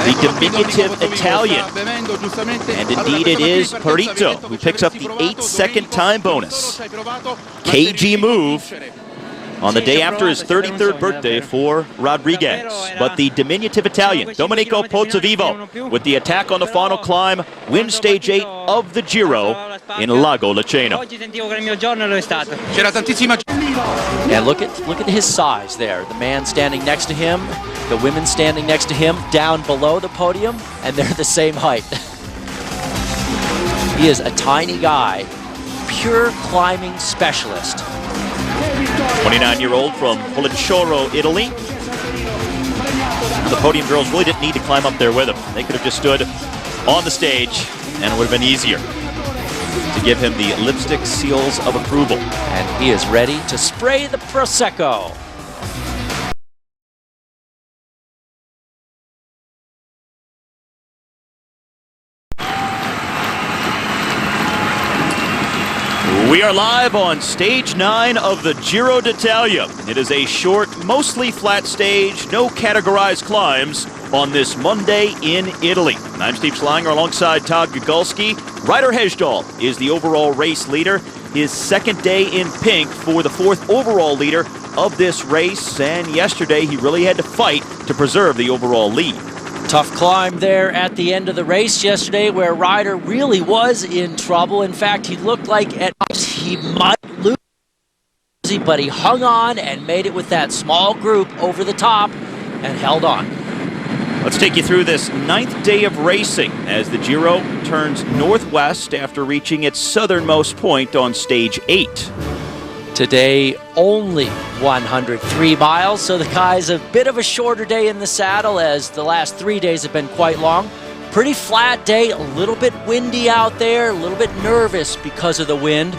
Speaker 1: The diminutive Italian, and indeed it is Perito, who picks up the 8-second time bonus. KG move on the day after his 33rd birthday for Rodriguez. But the diminutive Italian, Domenico Pozzovivo, with the attack on the final climb, wins stage 8 of the Giro in Lago Laceno.
Speaker 2: And look at his size there. The man standing next to him, the women standing next to him, down below the podium, and they're the same height. He is a tiny guy, pure climbing specialist.
Speaker 1: 29-year-old from Policcioro, Italy. The podium girls really didn't need to climb up there with him. They could have just stood on the stage and it would have been easier to give him the lipstick seals of approval.
Speaker 2: And he is ready to spray the Prosecco.
Speaker 1: We are live on stage 9 of the Giro d'Italia. It is a short, mostly flat stage, no categorized climbs on this Monday in Italy. And I'm Steve Schlanger alongside Todd Gagulski. Ryder Hesjedal is the overall race leader. His second day in pink for the 4th overall leader of this race. And yesterday he really had to fight to preserve the overall lead.
Speaker 2: Tough climb there at the end of the race yesterday where Ryder really was in trouble. In fact, he looked like at times he might lose, but he hung on and made it with that small group over the top and held on.
Speaker 1: Let's take you through this 9th day of racing as the Giro turns northwest after reaching its southernmost point on stage 8.
Speaker 2: Today, only 103 miles, so the guy's a bit of a shorter day in the saddle as the last 3 days have been quite long. Pretty flat day, a little bit windy out there, a little bit nervous because of the wind.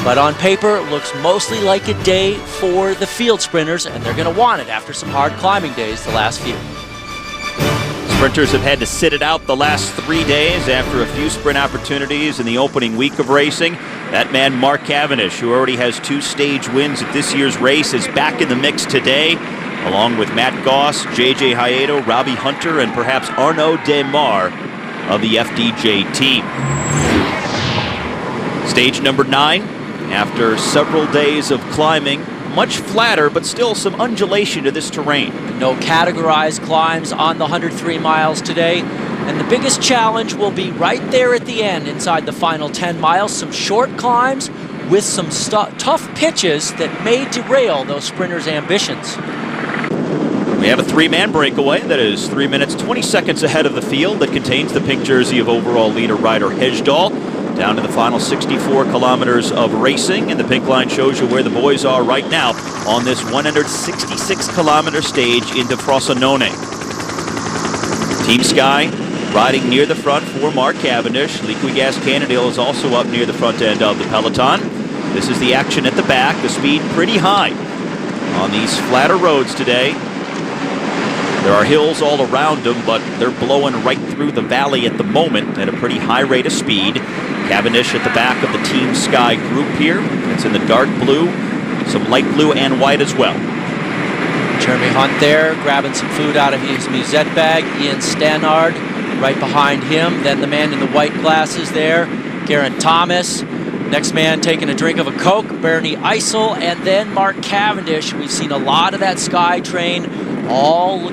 Speaker 2: But on paper, it looks mostly like a day for the field sprinters, and they're going to want it after some hard climbing days the last few.
Speaker 1: Sprinters have had to sit it out the last 3 days after a few sprint opportunities in the opening week of racing. That man, Mark Cavendish, who already has 2 stage wins at this year's race, is back in the mix today, along with Matt Goss, JJ Hayedo, Robbie Hunter, and perhaps Arnaud Demar of the FDJ team. Stage number 9, after several days of climbing, much flatter, but still some undulation to this terrain.
Speaker 2: No categorized climbs on the 103 miles today. And the biggest challenge will be right there at the end, inside the final 10 miles. Some short climbs with some tough pitches that may derail those sprinters' ambitions.
Speaker 1: We have a 3-man breakaway that is 3 minutes, 20 seconds ahead of the field that contains the pink jersey of overall leader Ryder Hesjedal. Down to the final 64 kilometers of racing, and the pink line shows you where the boys are right now on this 166-kilometer stage into Frosinone. Team Sky riding near the front for Mark Cavendish. Liquigas Cannondale is also up near the front end of the peloton. This is the action at the back. The speed pretty high on these flatter roads today. There are hills all around them, but they're blowing right through the valley at the moment at a pretty high rate of speed. Cavendish at the back of the Team Sky group here. It's in the dark blue, some light blue and white as well.
Speaker 2: Jeremy Hunt there, grabbing some food out of his musette bag. Ian Stannard right behind him. Then the man in the white glasses there, Geraint Thomas. Next man taking a drink of a Coke, Bernie Eisel, and then Mark Cavendish. We've seen a lot of that Sky train all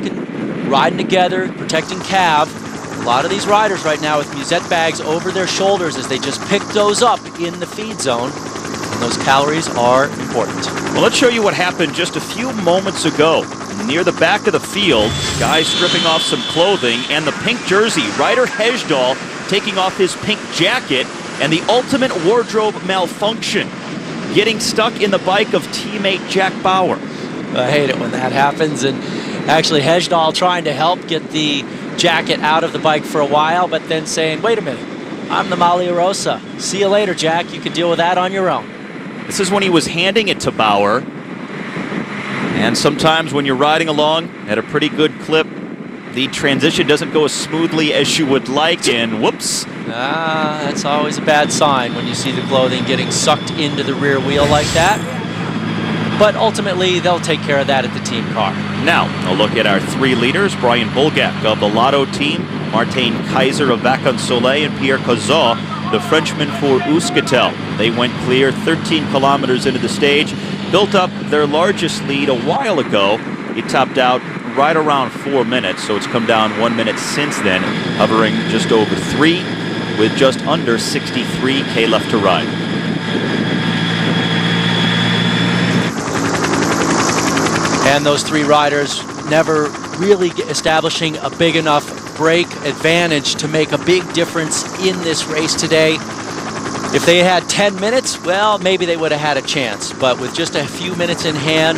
Speaker 2: riding together, protecting Cav. A lot of these riders right now with musette bags over their shoulders as they just pick those up in the feed zone. And those calories are important.
Speaker 1: Well, let's show you what happened just a few moments ago. Near the back of the field, guys stripping off some clothing, and the pink jersey, Ryder Hesjedal taking off his pink jacket, and the ultimate wardrobe malfunction, getting stuck in the bike of teammate Jack Bauer.
Speaker 2: I hate it when that happens, and actually Hesjedal trying to help get the jacket out of the bike for a while, but then saying, wait a minute, I'm the Maglia Rosa. See you later, Jack. You can deal with that on your own.
Speaker 1: This is when he was handing it to Bauer. And sometimes when you're riding along at a pretty good clip, the transition doesn't go as smoothly as you would like, and whoops.
Speaker 2: That's always a bad sign when you see the clothing getting sucked into the rear wheel like that. But ultimately, they'll take care of that at the team car.
Speaker 1: Now, a look at our three leaders. Brian Bulgak of the Lotto team, Martin Kaiser of Vacansoleil, and Pierre Cazot, the Frenchman for Euskaltel. They went clear 13 kilometers into the stage, built up their largest lead a while ago. He topped out right around 4 minutes, so it's come down 1 minute since then, hovering just over 3 with just under 63K left to ride.
Speaker 2: And those three riders never really establishing a big enough break advantage to make a big difference in this race today. If they had 10 minutes, well, maybe they would have had a chance. But with just a few minutes in hand,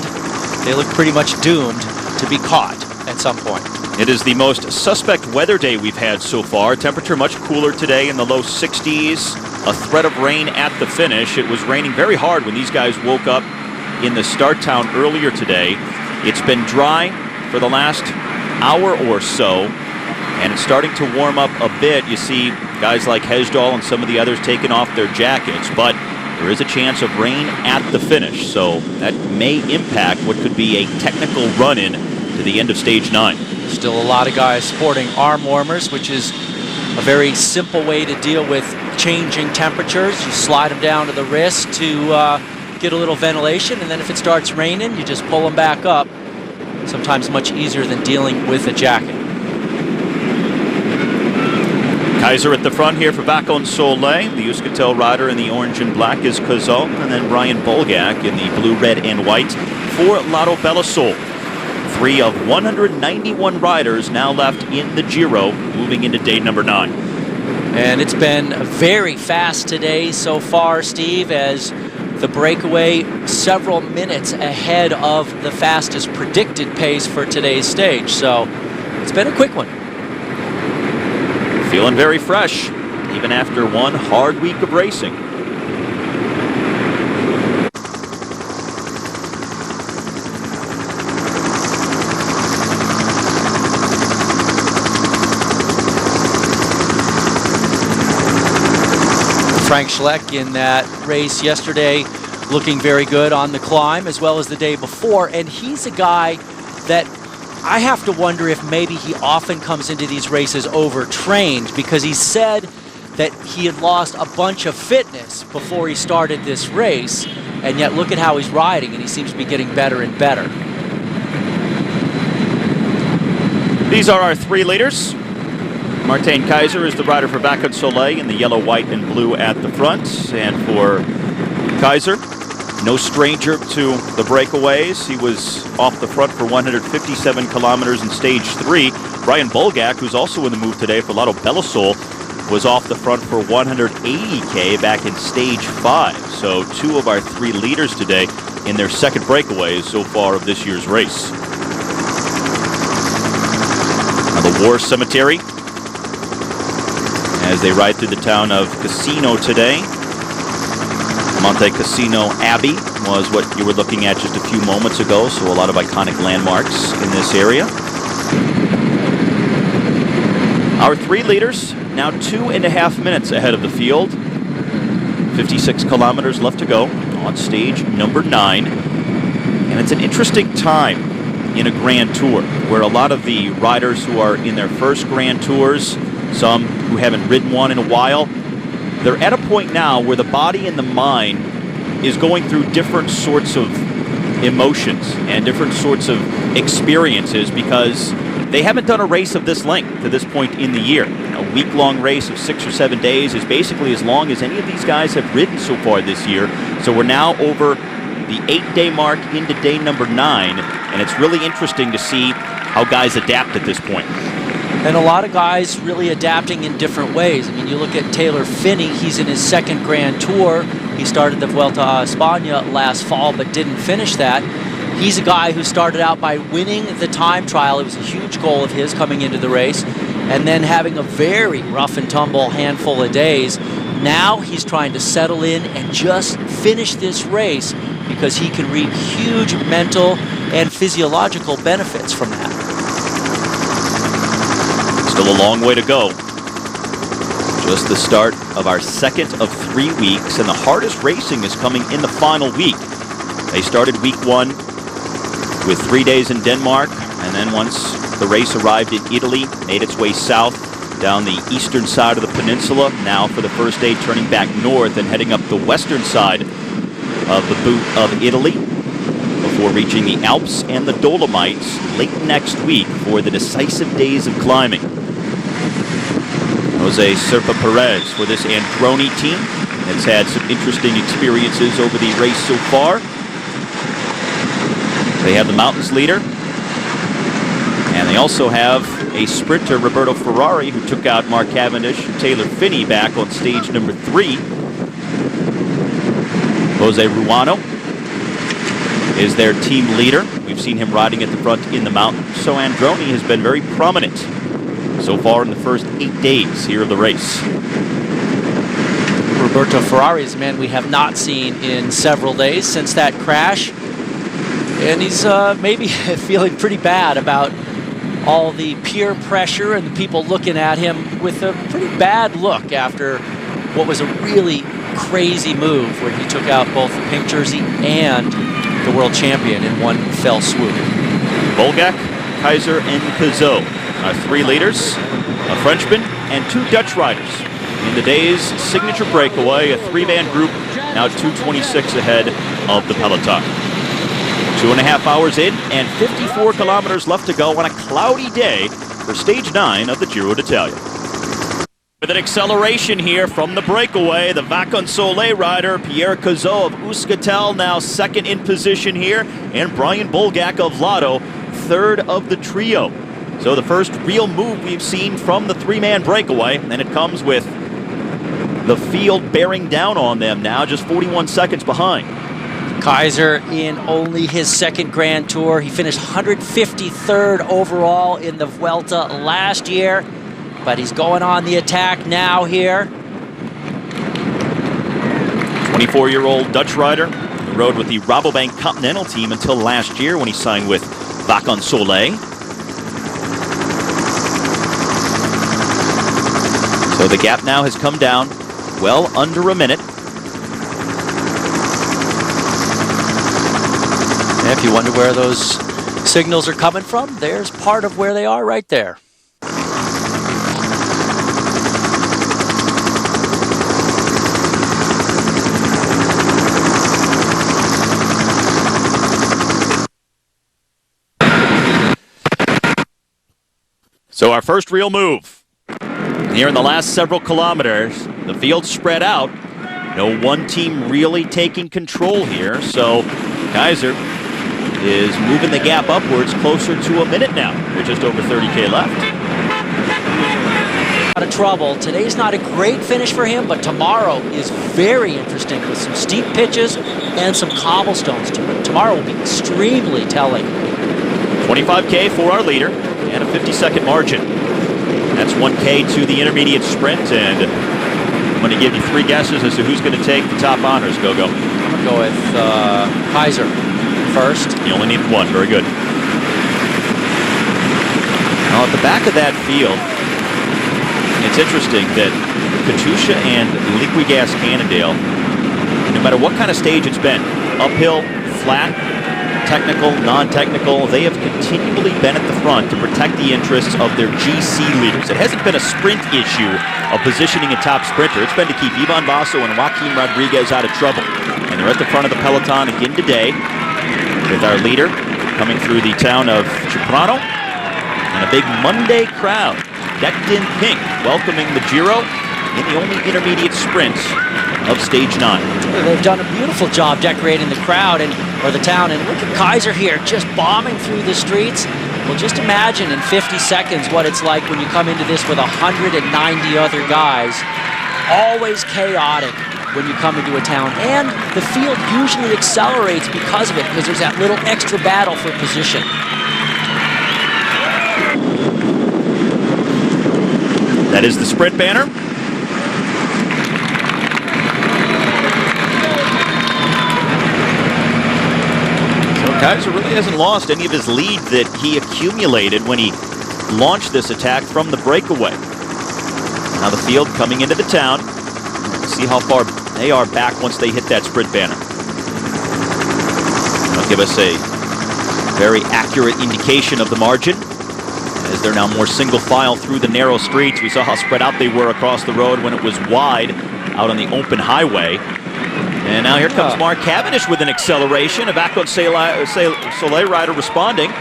Speaker 2: they look pretty much doomed to be caught at some point.
Speaker 1: It is the most suspect weather day we've had so far. Temperature much cooler today in the low 60s. A threat of rain at the finish. It was raining very hard when these guys woke up in the start town earlier today. It's been dry for the last hour or so, and it's starting to warm up a bit. You see guys like Hesjedal and some of the others taking off their jackets, but there is a chance of rain at the finish, so that may impact what could be a technical run-in to the end of stage 9.
Speaker 2: Still a lot of guys sporting arm warmers, which is a very simple way to deal with changing temperatures. You slide them down to the wrist to get a little ventilation, and then if it starts raining, you just pull them back up. Sometimes much easier than dealing with a jacket.
Speaker 1: Kaiser at the front here for Vacansoleil. The Euskaltel rider in the orange and black is Cazot, and then Brian Bulgak in the blue, red, and white for Lotto Belisol. 3 of 191 riders now left in the Giro, moving into day number 9.
Speaker 2: And it's been very fast today so far, Steve, as the breakaway several minutes ahead of the fastest predicted pace for today's stage. So it's been a quick one.
Speaker 1: Feeling very fresh, even after one hard week of racing.
Speaker 2: Frank Schleck in that race yesterday looking very good on the climb as well as the day before, and he's a guy that I have to wonder if maybe he often comes into these races overtrained, because he said that he had lost a bunch of fitness before he started this race, and yet look at how he's riding, and he seems to be getting better and better.
Speaker 1: These are our 3 leaders. Martin Kaiser is the rider for Vacansoleil in the yellow, white, and blue at the front. And for Kaiser, no stranger to the breakaways. He was off the front for 157 kilometers in stage 3. Brian Bulgak, who's also in the move today for Lotto Belisol, was off the front for 180K back in stage 5. So 2 of our 3 leaders today in their second breakaways so far of this year's race. Now the War Cemetery as they ride through the town of Casino today. Monte Cassino Abbey was what you were looking at just a few moments ago, so a lot of iconic landmarks in this area. Our 3 leaders now 2.5 minutes ahead of the field. 56 kilometers left to go on stage number 9. And it's an interesting time in a Grand Tour where a lot of the riders who are in their first Grand Tours, some who haven't ridden one in a while, they're at a point now where the body and the mind is going through different sorts of emotions and different sorts of experiences because they haven't done a race of this length to this point in the year. A week-long race of 6 or 7 days is basically as long as any of these guys have ridden so far this year. So we're now over the 8-day mark into day number 9, and it's really interesting to see how guys adapt at this point.
Speaker 2: And a lot of guys really adapting in different ways. I mean, you look at Taylor Phinney, he's in his second Grand Tour. He started the Vuelta a España last fall, but didn't finish that. He's a guy who started out by winning the time trial. It was a huge goal of his coming into the race, and then having a very rough and tumble handful of days. Now he's trying to settle in and just finish this race because he can reap huge mental and physiological benefits from that.
Speaker 1: Still a long way to go. Just the start of our second of 3 weeks, and the hardest racing is coming in the final week. They started week 1 with 3 days in Denmark, and then once the race arrived in Italy, made its way south down the eastern side of the peninsula. Now for the first day turning back north and heading up the western side of the boot of Italy before reaching the Alps and the Dolomites late next week for the decisive days of climbing. Jose Serpa Perez for this Androni team. It's had some interesting experiences over the race so far. They have the mountains leader, and they also have a sprinter, Roberto Ferrari, who took out Mark Cavendish and Taylor Phinney back on stage number 3. Jose Ruano is their team leader. We've seen him riding at the front in the mountains, so Androni has been very prominent so far in the first 8 days here of the race.
Speaker 2: Roberto Ferrari is a man we have not seen in several days since that crash. And he's maybe feeling pretty bad about all the peer pressure and the people looking at him with a pretty bad look after what was a really crazy move where he took out both the pink jersey and the world champion in one fell swoop.
Speaker 1: Bolgak, Kaiser, and Cazot are 3 leaders, a Frenchman, and 2 Dutch riders. In the day's signature breakaway, a 3-man group, now 2:26 ahead of the peloton. 2.5 hours in and 54 kilometers left to go on a cloudy day for stage 9 of the Giro d'Italia. With an acceleration here from the breakaway, the Vacansoleil rider, Pierre Cazot of Euskaltel, now second in position here, and Brian Bolgak of Lotto, third of the trio. So the first real move we've seen from the 3-man breakaway, and it comes with the field bearing down on them now, just 41 seconds behind.
Speaker 2: Kaiser in only his second Grand Tour. He finished 153rd overall in the Vuelta last year, but he's going on the attack now here.
Speaker 1: 24-year-old Dutch rider who rode with the Rabobank Continental team until last year when he signed with Vacansoleil. So the gap now has come down well under a minute.
Speaker 2: If you wonder where those signals are coming from, there's part of where they are right there.
Speaker 1: So our first real move. Here in the last several kilometers, the field spread out. No one team really taking control here, so Kaiser is moving the gap upwards closer to a minute now. We're just over 30K left.
Speaker 2: Out of trouble. Today's not a great finish for him, but tomorrow is very interesting with some steep pitches and some cobblestones. Tomorrow will be extremely telling.
Speaker 1: 25K for our leader and a 50-second margin. That's 1K to the intermediate sprint, and I'm going to give you 3 guesses as to who's going to take the top honors. Go.
Speaker 2: I'm going to go with Kaiser first.
Speaker 1: You only need 1. Very good. Now at the back of that field, it's interesting that Katusha and Liquigas Cannondale, no matter what kind of stage it's been, uphill, flat, technical, non-technical, they have continually been at the front to protect the interests of their GC leaders. It hasn't been a sprint issue of positioning a top sprinter. It's been to keep Ivan Basso and Joaquin Rodriguez out of trouble. And they're at the front of the peloton again today with our leader coming through the town of Ciprano and a big Monday crowd decked in pink welcoming the Giro in the only intermediate sprints of stage 9.
Speaker 2: They've done a beautiful job decorating the crowd or the town, and look at Kaiser here just bombing through the streets. Well, just imagine in 50 seconds what it's like when you come into this with 190 other guys. Always chaotic when you come into a town, and the field usually accelerates because of it, because there's that little extra battle for position.
Speaker 1: That is the sprint banner. Kaiser really hasn't lost any of his lead that he accumulated when he launched this attack from the breakaway. Now the field coming into the town. We'll see how far they are back once they hit that sprint banner. That'll give us a very accurate indication of the margin as they're now more single file through the narrow streets. We saw how spread out they were across the road when it was wide out on the open highway. And now here comes Mark Cavendish with an acceleration. A Vaca Soleil rider responding.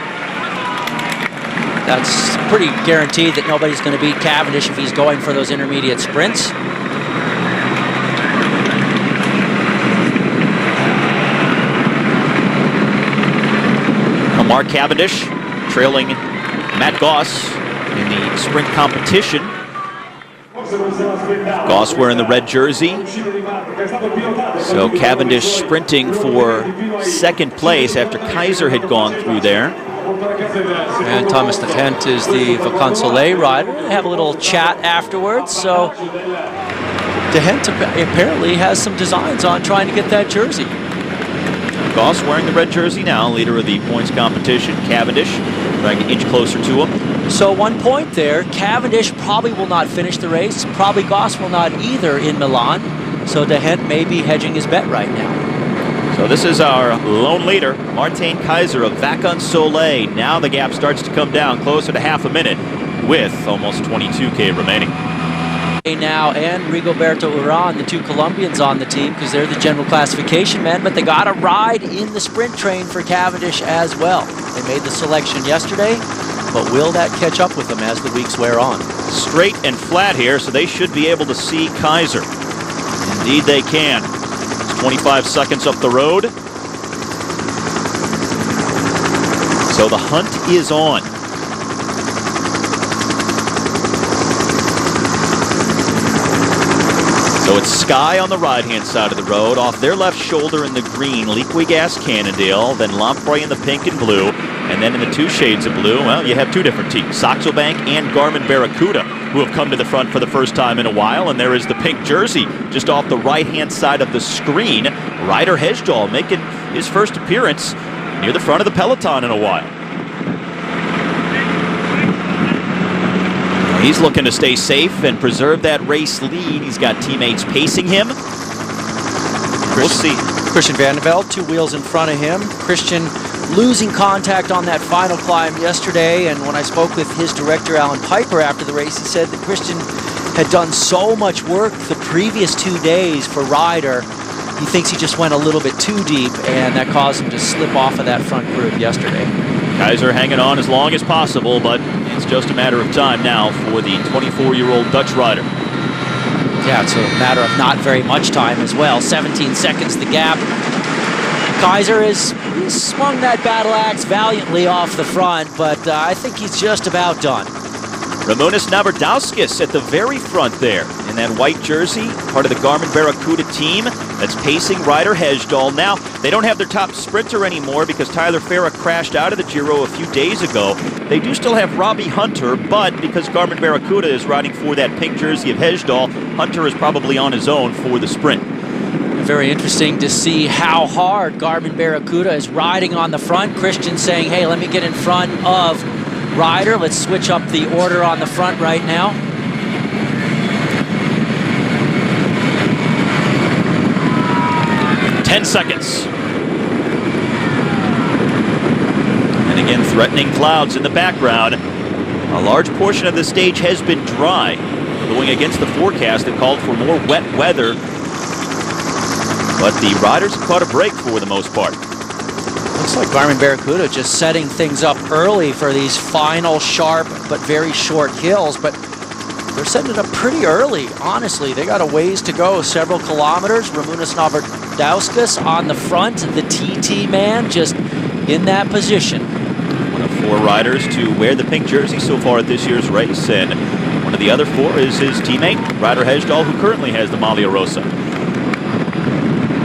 Speaker 2: That's pretty guaranteed that nobody's going to beat Cavendish if he's going for those intermediate sprints.
Speaker 1: Now Mark Cavendish trailing Matt Goss in the sprint competition. Goss wearing the red jersey. So Cavendish sprinting for 2nd place after Kaiser had gone through there.
Speaker 2: And Thomas de Gent is the Vacan Soleil rider. They have a little chat afterwards. So de Gent apparently has some designs on trying to get that jersey.
Speaker 1: Goss wearing the red jersey now, leader of the points competition. Cavendish trying to inch closer to him.
Speaker 2: So 1 point there. Cavendish probably will not finish the race. Probably Goss will not either in Milan. So de Gent may be hedging his bet right now.
Speaker 1: So this is our lone leader, Martin Kaiser of Vacan Soleil. Now the gap starts to come down closer to half a minute with almost 22K remaining.
Speaker 2: Now and Rigoberto Urán, the 2 Colombians on the team, because they're the general classification men, but they got a ride in the sprint train for Cavendish as well. They made the selection yesterday, but will that catch up with them as the weeks wear on?
Speaker 1: Straight and flat here, so they should be able to see Kaiser. Indeed they can. It's 25 seconds up the road. So the hunt is on. So it's Sky on the right-hand side of the road. Off their left shoulder in the green, Liquigas Cannondale, then Lamprey in the pink and blue, and then in the 2 shades of blue, well, you have 2 different teams, Saxo Bank and Garmin Barracuda, who have come to the front for the first time in a while, and there is the pink jersey just off the right-hand side of the screen. Ryder Hesjedal making his first appearance near the front of the peloton in a while. He's looking to stay safe and preserve that race lead. He's got teammates pacing him. We'll see.
Speaker 2: Christian Vandervelde, 2 wheels in front of him. Christian losing contact on that final climb yesterday, and when I spoke with his director, Alan Piper, after the race, he said that Christian had done so much work the previous 2 days for Ryder. He thinks he just went a little bit too deep, and that caused him to slip off of that front group yesterday.
Speaker 1: Kaiser hanging on as long as possible, but it's just a matter of time now for the 24-year-old Dutch rider.
Speaker 2: Yeah, it's a matter of not very much time as well. 17 seconds the gap. Kaiser he's swung that battle axe valiantly off the front, but I think he's just about done.
Speaker 1: Ramonas Navardauskas at the very front there in in that white jersey, part of the Garmin Barracuda team that's pacing Ryder Hesjedal. Now, they don't have their top sprinter anymore because Tyler Farah crashed out of the Giro a few days ago. They do still have Robbie Hunter, but because Garmin Barracuda is riding for that pink jersey of Hesjedal, Hunter is probably on his own for the sprint.
Speaker 2: Very interesting to see how hard Garmin Barracuda is riding on the front. Christian saying, hey, let me get in front of Ryder. Let's switch up the order on the front right now.
Speaker 1: Seconds. And again, threatening clouds in the background. A large portion of the stage has been dry, going against the forecast that called for more wet weather. But the riders have caught a break for the most part.
Speaker 2: Looks like Garmin Barracuda just setting things up early for these final sharp but very short hills. But they're setting it up pretty early, honestly. They got a ways to go, several kilometers. Ramunas Novardauskas on the front, the TT man just in that position.
Speaker 1: One of 4 riders to wear the pink jersey so far at this year's race, and one of the other 4 is his teammate, Ryder Hesjedal, who currently has the Maglia Rosa.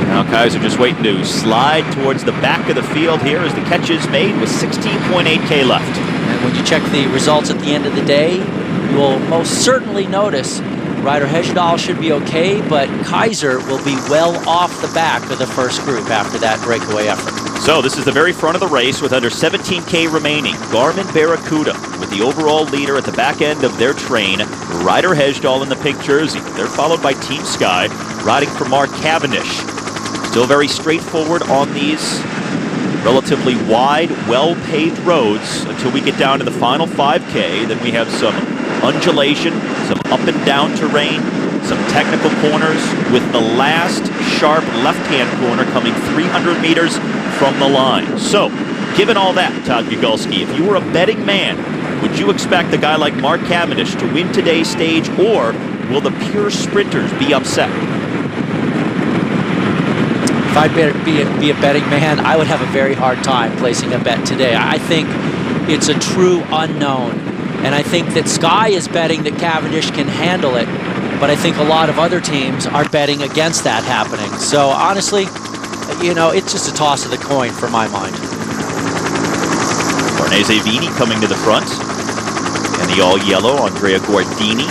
Speaker 1: Now Kaiser just waiting to slide towards the back of the field here as the catch is made with 16.8K left.
Speaker 2: And when you check the results at the end of the day, you will most certainly notice Ryder Hesjedal should be okay, but Kaiser will be well off the back of the first group after that breakaway effort.
Speaker 1: So this is the very front of the race with under 17K remaining. Garmin Barracuda with the overall leader at the back end of their train, Ryder Hesjedal in the pink jersey. They're followed by Team Sky, riding for Mark Cavendish. Still very straightforward on these relatively wide, well-paved roads until we get down to the final 5K. Then we have some undulation, some up and down terrain, some technical corners, with the last sharp left-hand corner coming 300 meters from the line. So, given all that, Todd Gugulski, if you were a betting man, would you expect a guy like Mark Cavendish to win today's stage, or will the pure sprinters be upset?
Speaker 2: If I'd be a betting man, I would have a very hard time placing a bet today. I think it's a true unknown. And I think that Sky is betting that Cavendish can handle it, but I think a lot of other teams are betting against that happening. So honestly, you know, it's just a toss of the coin for my mind.
Speaker 1: Farnese Vini coming to the front, and the all-yellow Andrea Guardini.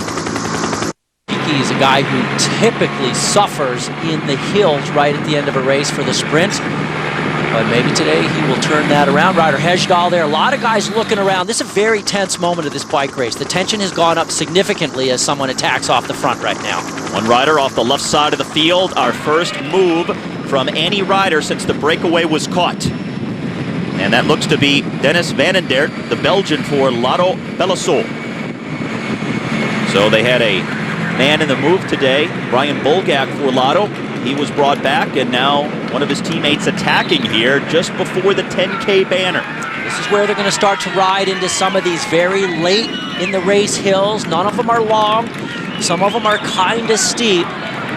Speaker 2: He's a guy who typically suffers in the hills right at the end of a race for the sprint. But maybe today he will turn that around. Ryder Hesjedal there. A lot of guys looking around. This is a very tense moment of this bike race. The tension has gone up significantly as someone attacks off the front right now.
Speaker 1: One rider off the left side of the field. Our first move from any rider since the breakaway was caught. And that looks to be Dennis Van den Dert, the Belgian for Lotto Belisol. So they had a man in the move today, Brian Bolgak for Lotto. He was brought back, and now one of his teammates attacking here just before the 10K banner.
Speaker 2: This is where they're going to start to ride into some of these very late in the race hills. None of them are long. Some of them are kind of steep,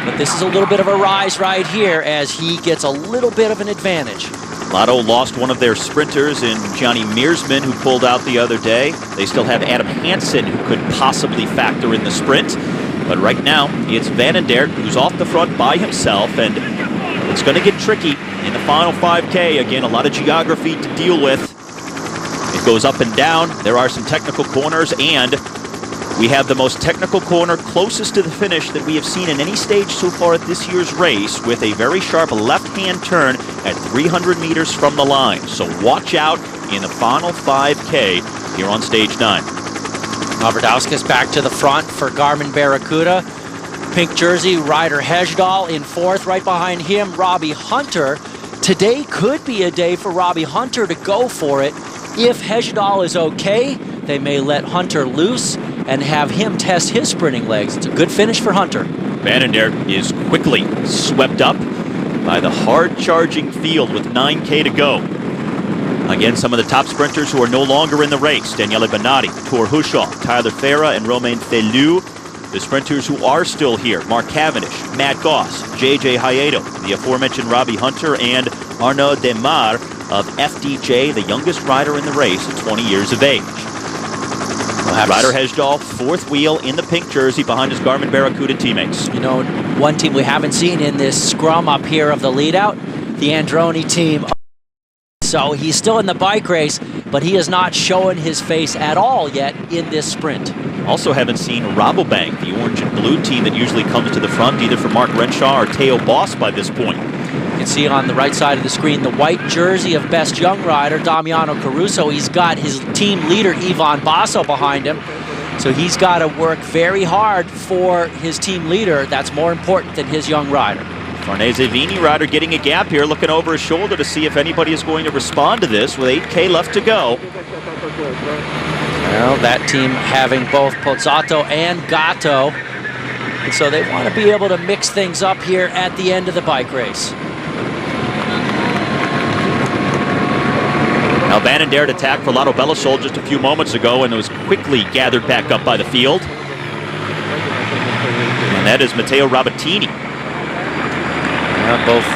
Speaker 2: but this is a little bit of a rise right here as he gets a little bit of an advantage.
Speaker 1: Lotto lost one of their sprinters in Johnny Meersman, who pulled out the other day. They still have Adam Hansen, who could possibly factor in the sprint. But right now, it's Van den Dert who's off the front by himself, and it's going to get tricky in the final 5K. Again, a lot of geography to deal with. It goes up and down. There are some technical corners, and we have the most technical corner closest to the finish that we have seen in any stage so far at this year's race, with a very sharp left-hand turn at 300 meters from the line. So watch out in the final 5K here on stage 9.
Speaker 2: Novardauskas back to the front for Garmin Barracuda. Pink jersey, Ryder Hesjedal in fourth. Right behind him, Robbie Hunter. Today could be a day for Robbie Hunter to go for it. If Hesjedal is okay, they may let Hunter loose and have him test his sprinting legs. It's a good finish for Hunter.
Speaker 1: Van den Dert is quickly swept up by the hard-charging field with 9K to go. Again, some of the top sprinters who are no longer in the race: Daniele Bonatti, Tor Hushoff, Tyler Farah, and Romain Felu. The sprinters who are still here: Mark Cavendish, Matt Goss, JJ Hayedo, the aforementioned Robbie Hunter, and Arnaud Demar of FDJ, the youngest rider in the race at 20 years of age. Ryder Hesjedal, fourth wheel in the pink jersey behind his Garmin Barracuda teammates.
Speaker 2: You know, one team we haven't seen in this scrum up here of the lead-out, the Androni team. So he's still in the bike race, but he has not shown his face at all yet in this sprint.
Speaker 1: Also haven't seen Rabobank, the orange and blue team that usually comes to the front, either for Mark Renshaw or Teo Boss by this point.
Speaker 2: You can see on the right side of the screen the white jersey of best young rider, Damiano Caruso. He's got his team leader, Ivan Basso, behind him. So he's got to work very hard for his team leader. That's more important than his young rider.
Speaker 1: Farnese Vini rider getting a gap here, looking over his shoulder to see if anybody is going to respond to this with 8K left to go.
Speaker 2: Well, that team having both Pozzato and Gatto. And so they want to be able to mix things up here at the end of the bike race.
Speaker 1: Now Bannon dared attack for Lotto Bellasol just a few moments ago and was quickly gathered back up by the field. And that is Matteo Rabatini.
Speaker 2: Both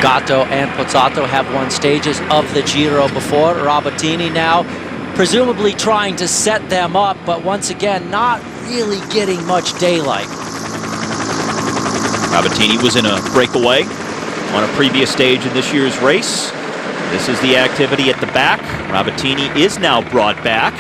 Speaker 2: Gatto and Pozzato have won stages of the Giro before. Rabatini now presumably trying to set them up, but once again, not really getting much daylight.
Speaker 1: Rabatini was in a breakaway on a previous stage in this year's race. This is the activity at the back. Rabatini is now brought back.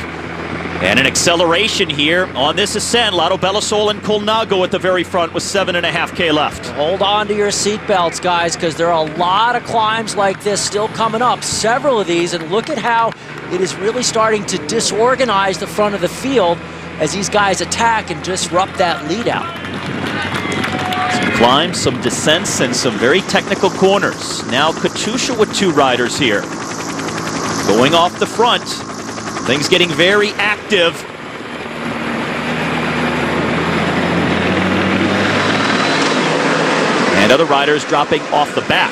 Speaker 1: And an acceleration here on this ascent. Lotto Bellasol and Colnago at the very front with 7.5K left.
Speaker 2: Hold on to your seatbelts, guys, because there are a lot of climbs like this still coming up. Several of these, and look at how it is really starting to disorganize the front of the field as these guys attack and disrupt that lead out.
Speaker 1: Some climbs, some descents, and some very technical corners. Now Katusha with two riders here. Going off the front. Things getting very active. And other riders dropping off the back.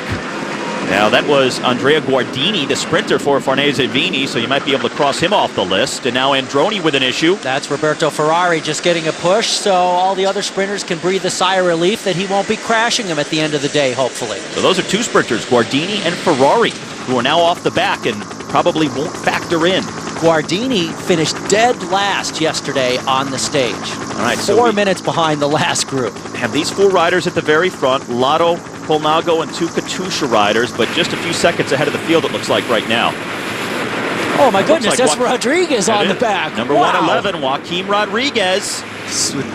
Speaker 1: Now that was Andrea Guardini, the sprinter for Farnese Vini, so you might be able to cross him off the list. And now Androni with an issue.
Speaker 2: That's Roberto Ferrari just getting a push, so all the other sprinters can breathe a sigh of relief that he won't be crashing them at the end of the day, hopefully.
Speaker 1: So those are two sprinters, Guardini and Ferrari, who are now off the back and probably won't factor in.
Speaker 2: Guardini finished dead last yesterday on the stage.
Speaker 1: All right, so
Speaker 2: 4 minutes behind the last group.
Speaker 1: Have these four riders at the very front, Lotto, Colnago, and two Katusha riders, but just a few seconds ahead of the field, it looks like right now.
Speaker 2: Oh my goodness, that's Rodriguez on the back.
Speaker 1: Number 111, Joaquim Rodriguez.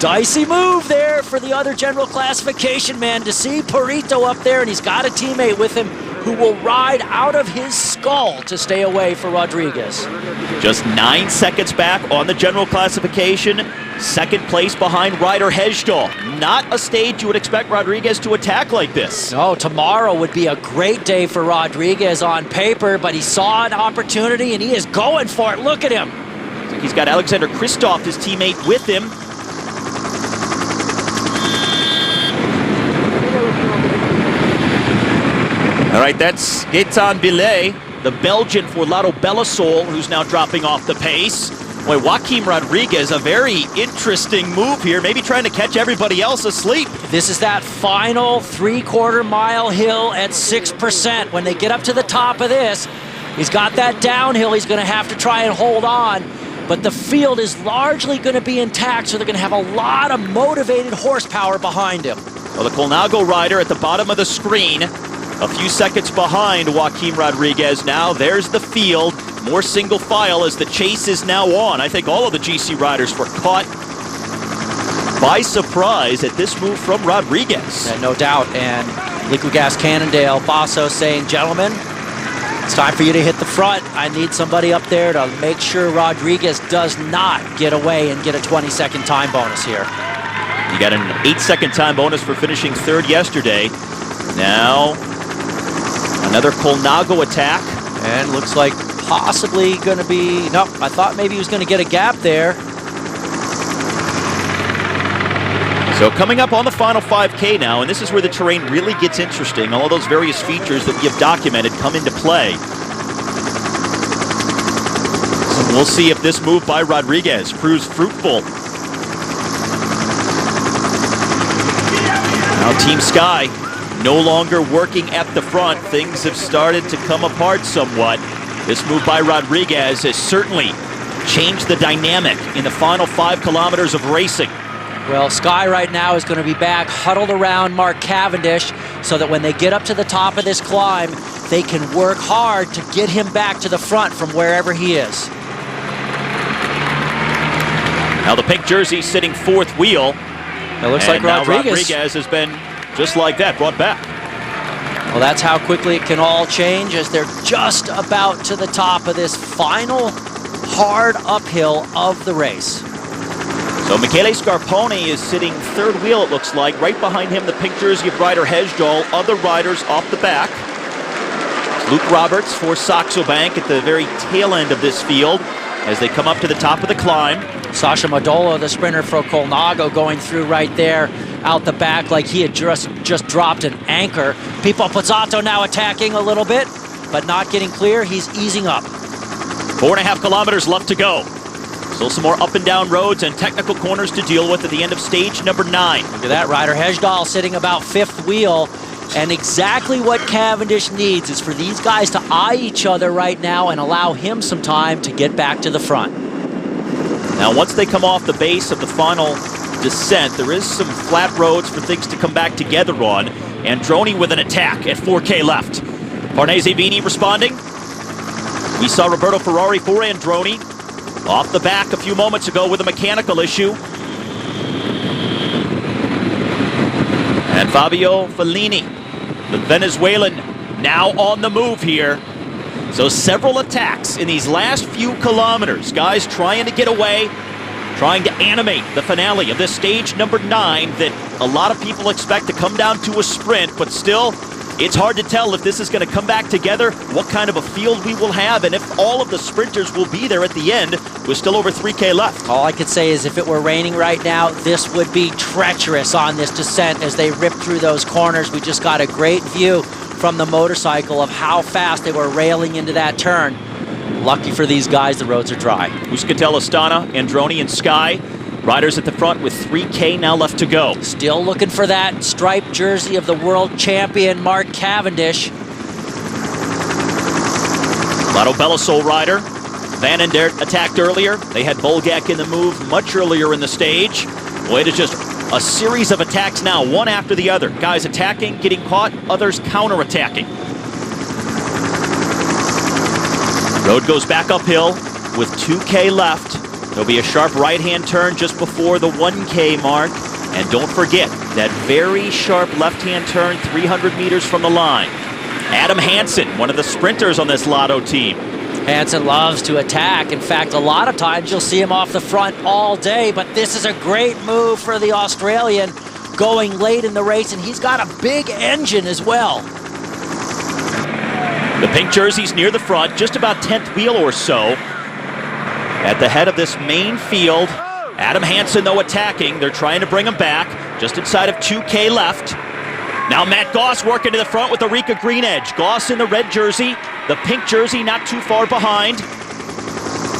Speaker 2: Dicey move there for the other general classification man to see Perito up there, and he's got a teammate with him who will ride out of his skull to stay away for Rodriguez.
Speaker 1: Just 9 seconds back on the general classification. Second place behind Ryder Hesjedal. Not a stage you would expect Rodriguez to attack like this.
Speaker 2: No, tomorrow would be a great day for Rodriguez on paper, but he saw an opportunity and he is going for it. Look at him.
Speaker 1: He's got Alexander Kristoff, his teammate, with him. All right, that's Gaetan Billet, the Belgian for Lotto Bellasol, who's now dropping off the pace. Boy, Joaquim Rodriguez, a very interesting move here, maybe trying to catch everybody else asleep.
Speaker 2: This is that final 3/4 mile hill at 6%. When they get up to the top of this, he's got that downhill he's going to have to try and hold on. But the field is largely going to be intact, so they're going to have a lot of motivated horsepower behind him.
Speaker 1: Well, the Colnago rider at the bottom of the screen, a few seconds behind Joaquim Rodriguez. Now there's the field, more single file as the chase is now on. I think all of the GC riders were caught by surprise at this move from Rodriguez.
Speaker 2: Yeah, no doubt, and Liquigas Cannondale, Basso saying, gentlemen, it's time for you to hit the front. I need somebody up there to make sure Rodriguez does not get away and get a 20-second time bonus here.
Speaker 1: You got an 8-second time bonus for finishing third yesterday. Now, another Colnago attack.
Speaker 2: And looks like possibly going to be, no, I thought maybe he was going to get a gap there.
Speaker 1: So coming up on the final 5K now, and this is where the terrain really gets interesting. All of those various features that we have documented come into play. So we'll see if this move by Rodriguez proves fruitful. Now Team Sky no longer working at the front. Things have started to come apart somewhat. This move by Rodriguez has certainly change the dynamic in the final 5 kilometers of racing?
Speaker 2: Well, Sky right now is going to be back huddled around Mark Cavendish so that when they get up to the top of this climb, they can work hard to get him back to the front from wherever he is.
Speaker 1: Now the pink jersey sitting 4th wheel.
Speaker 2: It looks like
Speaker 1: Rodriguez has been just like that, brought back.
Speaker 2: Well, that's how quickly it can all change as they're just about to the top of this final hard uphill of the race.
Speaker 1: So Michele Scarpone is sitting 3rd wheel, it looks like. Right behind him, the pink jersey of Ryder Hesjedal. Other riders off the back. Luke Roberts for Saxo Bank at the very tail end of this field as they come up to the top of the climb.
Speaker 2: Sasha Madola, the sprinter for Colnago, going through right there out the back like he had just dropped an anchor. Pipo Pozzato now attacking a little bit, but not getting clear. He's easing up.
Speaker 1: 4.5 kilometers left to go. Still some more up and down roads and technical corners to deal with at the end of stage number 9.
Speaker 2: Look at that, Ryder Hesjedal sitting about 5th wheel. And exactly what Cavendish needs is for these guys to eye each other right now and allow him some time to get back to the front.
Speaker 1: Now, once they come off the base of the final descent, there is some flat roads for things to come back together on. Androni with an attack at 4K left. Farnese Vini responding. We saw Roberto Ferrari for Androni off the back a few moments ago with a mechanical issue. And Fabio Fellini, the Venezuelan, now on the move here. So several attacks in these last few kilometers. Guys trying to get away, trying to animate the finale of this stage number 9 that a lot of people expect to come down to a sprint, but still, it's hard to tell if this is going to come back together, what kind of a field we will have, and if all of the sprinters will be there at the end with still over 3K left.
Speaker 2: All I could say is if it were raining right now, this would be treacherous on this descent as they rip through those corners. We just got a great view from the motorcycle of how fast they were railing into that turn. Lucky for these guys, the roads are dry.
Speaker 1: Euskaltel, Astana, Androni, and Sky. Riders at the front with 3K now left to go.
Speaker 2: Still looking for that striped jersey of the world champion, Mark Cavendish.
Speaker 1: Lotto Belisol rider. Van den Dert attacked earlier. They had Bolgak in the move much earlier in the stage. Boy, it is just a series of attacks now, one after the other. Guys attacking, getting caught, others counter-attacking. Road goes back uphill with 2K left. There'll be a sharp right-hand turn just before the 1K mark. And don't forget that very sharp left-hand turn 300 meters from the line. Adam Hansen, one of the sprinters on this Lotto team.
Speaker 2: Hansen loves to attack. In fact, a lot of times you'll see him off the front all day, but this is a great move for the Australian going late in the race, and he's got a big engine as well.
Speaker 1: The pink jersey's near the front, just about 10th wheel or so. At the head of this main field, Adam Hansen, though, attacking. They're trying to bring him back, just inside of 2K left. Now Matt Goss working to the front with the Rika green edge. Goss in the red jersey, the pink jersey not too far behind.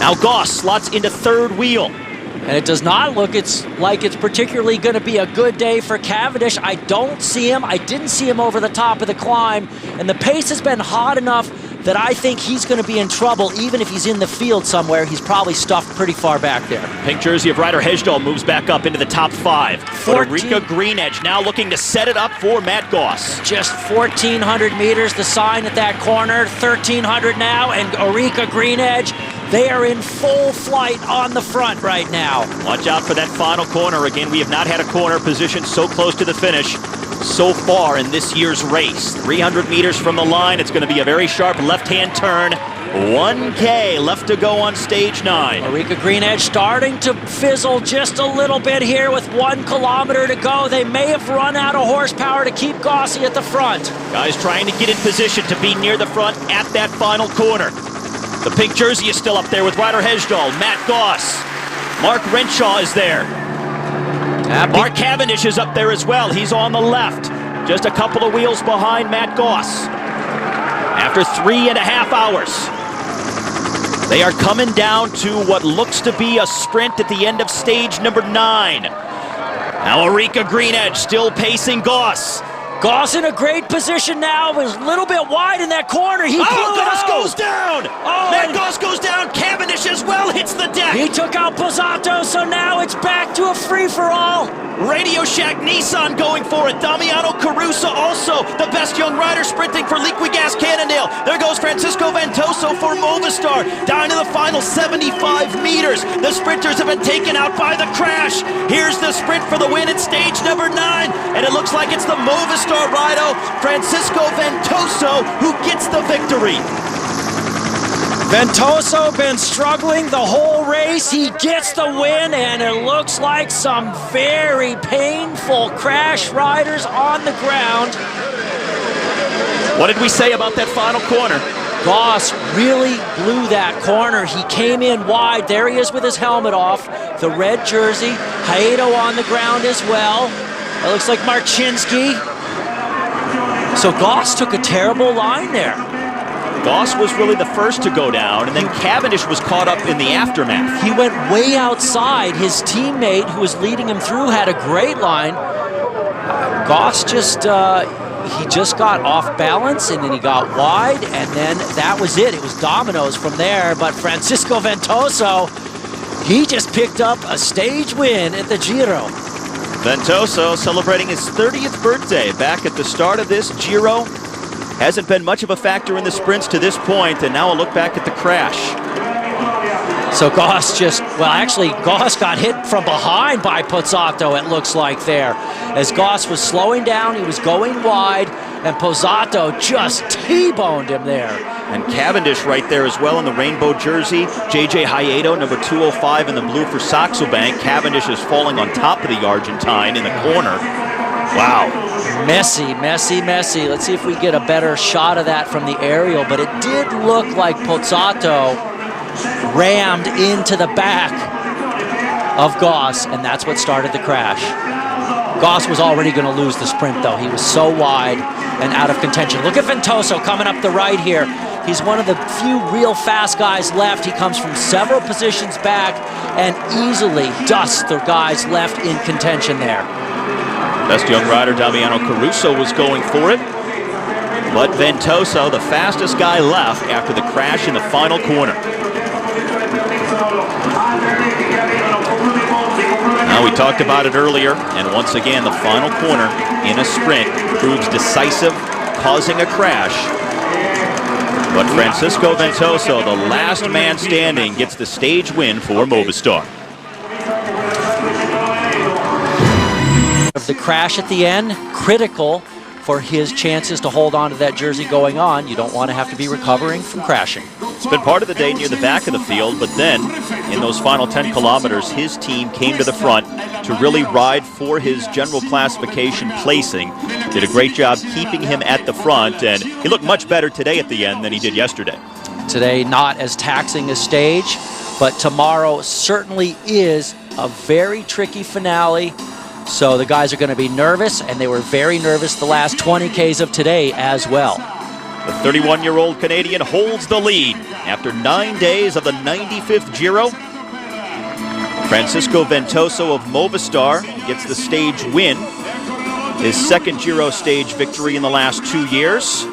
Speaker 1: Now Goss slots into 3rd wheel.
Speaker 2: And it does not look like it's particularly going to be a good day for Cavendish. I don't see him. I didn't see him over the top of the climb. And the pace has been hot enough that I think he's going to be in trouble. Even if he's in the field somewhere, he's probably stuffed pretty far back there.
Speaker 1: Pink jersey of Ryder Hesjedal moves back up into the top 5. Rika green edge now looking to set it up for Matt Goss.
Speaker 2: Just 1,400 meters, the sign at that corner. 1,300 now, and Orica green edge. They are in full flight on the front right now.
Speaker 1: Watch out for that final corner. Again, we have not had a corner position so close to the finish so far in this year's race. 300 meters from the line. It's going to be a very sharp left-hand turn. 1K left to go on stage 9.
Speaker 2: Orica green edge starting to fizzle just a little bit here with 1 kilometer to go. They may have run out of horsepower to keep Gossi at the front.
Speaker 1: Guys trying to get in position to be near the front at that final corner. The pink jersey is still up there with Ryder Hesjedal, Matt Goss. Mark Renshaw is there. Mark Cavendish is up there as well. He's on the left, just a couple of wheels behind Matt Goss. After 3.5 hours, they are coming down to what looks to be a sprint at the end of stage number 9. Now Orica green edge still pacing Goss.
Speaker 2: Goss in a great position now, was a little bit wide in that corner. He blew
Speaker 1: Goss
Speaker 2: it out.
Speaker 1: goes down! Matt Goss goes down. Cavendish as well hits the deck.
Speaker 2: He took out Pozzato, so now it's back to a free-for-all.
Speaker 1: Radio Shack Nissan going for it. Damiano Caruso also the best young rider sprinting for Liquigas Cannondale. There goes Francisco Ventoso for Movistar. Down to the final 75 meters. The sprinters have been taken out by the crash. Here's the sprint for the win at stage number 9. And it looks like it's the Movistar rider, Francisco Ventoso, who gets the victory.
Speaker 2: Ventoso been struggling the whole race. He gets the win, and it looks like some very painful crash riders on the ground.
Speaker 1: What did we say about that final corner?
Speaker 2: Goss really blew that corner. He came in wide. There he is with his helmet off. The red jersey. Haedo on the ground as well. It looks like Marcinski. So Goss took a terrible line there.
Speaker 1: Goss was really the first to go down, and then Cavendish was caught up in the aftermath.
Speaker 2: He went way outside. His teammate, who was leading him through, had a great line. Goss just got off balance, and then he got wide, and then that was it. It was dominoes from there, but Francisco Ventoso, he just picked up a stage win at the Giro.
Speaker 1: Ventoso celebrating his 30th birthday back at the start of this Giro. Hasn't been much of a factor in the sprints to this point, and now a look back at the crash.
Speaker 2: So Goss Goss got hit from behind by Pozzato, it looks like there. As Goss was slowing down, he was going wide, and Pozzato just T-boned him there.
Speaker 1: And Cavendish right there as well in the rainbow jersey. JJ Haedo, number 205 in the blue for Saxo Bank. Cavendish is falling on top of the Argentine in the corner. Wow.
Speaker 2: Messy, messy, messy. Let's see if we get a better shot of that from the aerial, but it did look like Pozzato rammed into the back of Goss, and that's what started the crash. Goss was already going to lose the sprint, though. He was so wide and out of contention. Look at Ventoso coming up the right here. He's one of the few real fast guys left. He comes from several positions back and easily dusts the guys left in contention there.
Speaker 1: Best young rider, Damiano Caruso, was going for it. But Ventoso, the fastest guy left after the crash in the final corner. Now, we talked about it earlier, and once again, the final corner in a sprint proves decisive, causing a crash. But Francisco Ventoso, the last man standing, gets the stage win for Movistar.
Speaker 2: The crash at the end, critical for his chances to hold on to that jersey going on. You don't want to have to be recovering from crashing.
Speaker 1: It's been part of the day near the back of the field, but then in those final 10 kilometers, his team came to the front to really ride for his general classification placing. Did a great job keeping him at the front, and he looked much better today at the end than he did yesterday.
Speaker 2: Today, not as taxing a stage, but tomorrow certainly is a very tricky finale. So the guys are going to be nervous, and they were very nervous the last 20 Ks of today as well.
Speaker 1: The 31-year-old Canadian holds the lead after 9 days of the 95th Giro. Francisco Ventoso of Movistar gets the stage win, his second Giro stage victory in the last 2 years.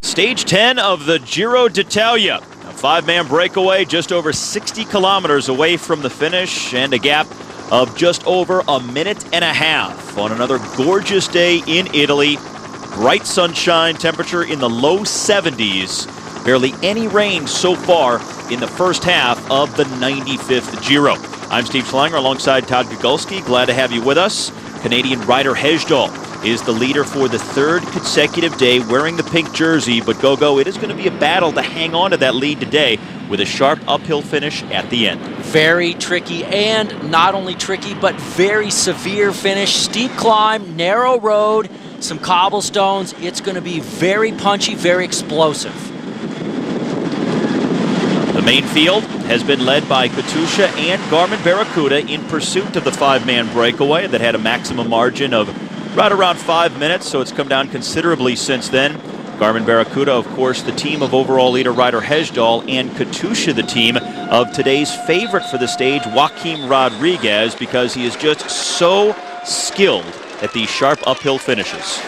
Speaker 1: Stage 10 of the Giro d'Italia. A five-man breakaway just over 60 kilometers away from the finish, and a gap of just over a minute and a half on another gorgeous day in Italy. Bright sunshine, temperature in the low 70s. Barely any rain so far in the first half of the 95th Giro. I'm Steve Schlanger alongside Todd Gogolski. Glad to have you with us. Canadian Ryder Hesjedal is the leader for the third consecutive day wearing the pink jersey. But Gogo, it is going to be a battle to hang on to that lead today with a sharp uphill finish at the end.
Speaker 2: Very tricky, and not only tricky, but very severe finish. Steep climb, narrow road, some cobblestones. It's going to be very punchy, very explosive.
Speaker 1: The main field has been led by Katusha and Garmin Barracuda in pursuit of the five-man breakaway that had a maximum margin of right around 5 minutes, so it's come down considerably since then. Garmin Barracuda, of course, the team of overall leader Ryder Hesjedal, and Katusha, the team of today's favorite for the stage, Joaquim Rodriguez, because he is just so skilled at these sharp uphill finishes.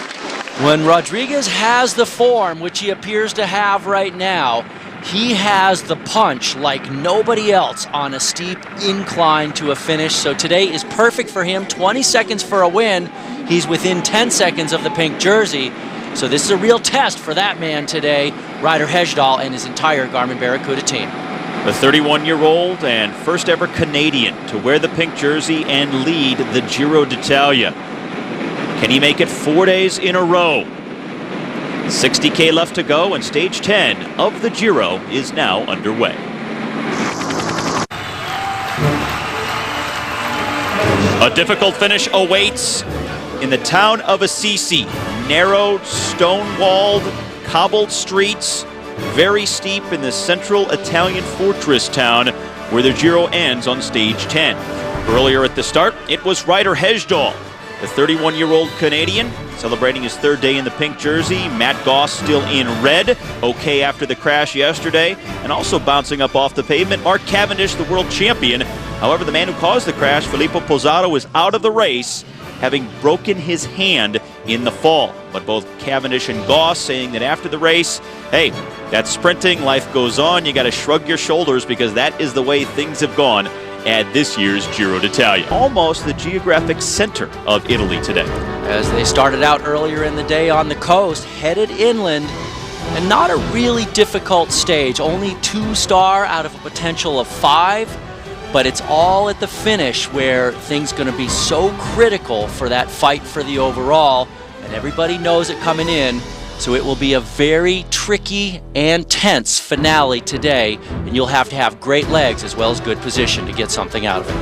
Speaker 2: When Rodriguez has the form, which he appears to have right now, he has the punch like nobody else on a steep incline to a finish. So today is perfect for him. 20 seconds for a win. He's within 10 seconds of the pink jersey. So this is a real test for that man today, Ryder Hejdahl and his entire Garmin Barracuda team.
Speaker 1: The 31-year-old and first ever Canadian to wear the pink jersey and lead the Giro d'Italia. Can he make it 4 days in a row? 60K left to go, and stage 10 of the Giro is now underway. A difficult finish awaits in the town of Assisi. Narrow, stone-walled, cobbled streets, very steep in the central Italian fortress town where the Giro ends on stage 10. Earlier at the start, it was Ryder Hejdahl, the 31-year-old Canadian, celebrating his third day in the pink jersey. Matt Goss still in red, okay after the crash yesterday, and also bouncing up off the pavement, Mark Cavendish, the world champion. However, the man who caused the crash, Filippo Pozzato, is out of the race, having broken his hand in the fall. But both Cavendish and Goss saying that after the race, hey, that's sprinting, life goes on, you got to shrug your shoulders because that is the way things have gone at this year's Giro d'Italia. Almost the geographic center of Italy today.
Speaker 2: As they started out earlier in the day on the coast, headed inland, and not a really difficult stage. Only 2-star out of a potential of 5, but it's all at the finish where things going to be so critical for that fight for the overall, and everybody knows it coming in. So it will be a very tricky and tense finale today, and you'll have to have great legs as well as good position to get something out of it.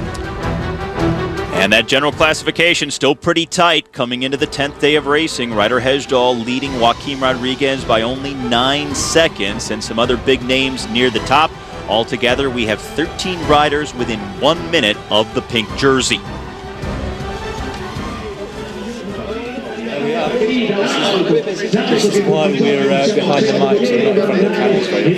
Speaker 1: And that general classification still pretty tight coming into the 10th day of racing. Ryder Hejdahl leading Joaquim Rodriguez by only 9 seconds, and some other big names near the top. Altogether, we have 13 riders within 1 minute of the pink jersey.
Speaker 3: This is why we're behind the mics and not in front of the cameras very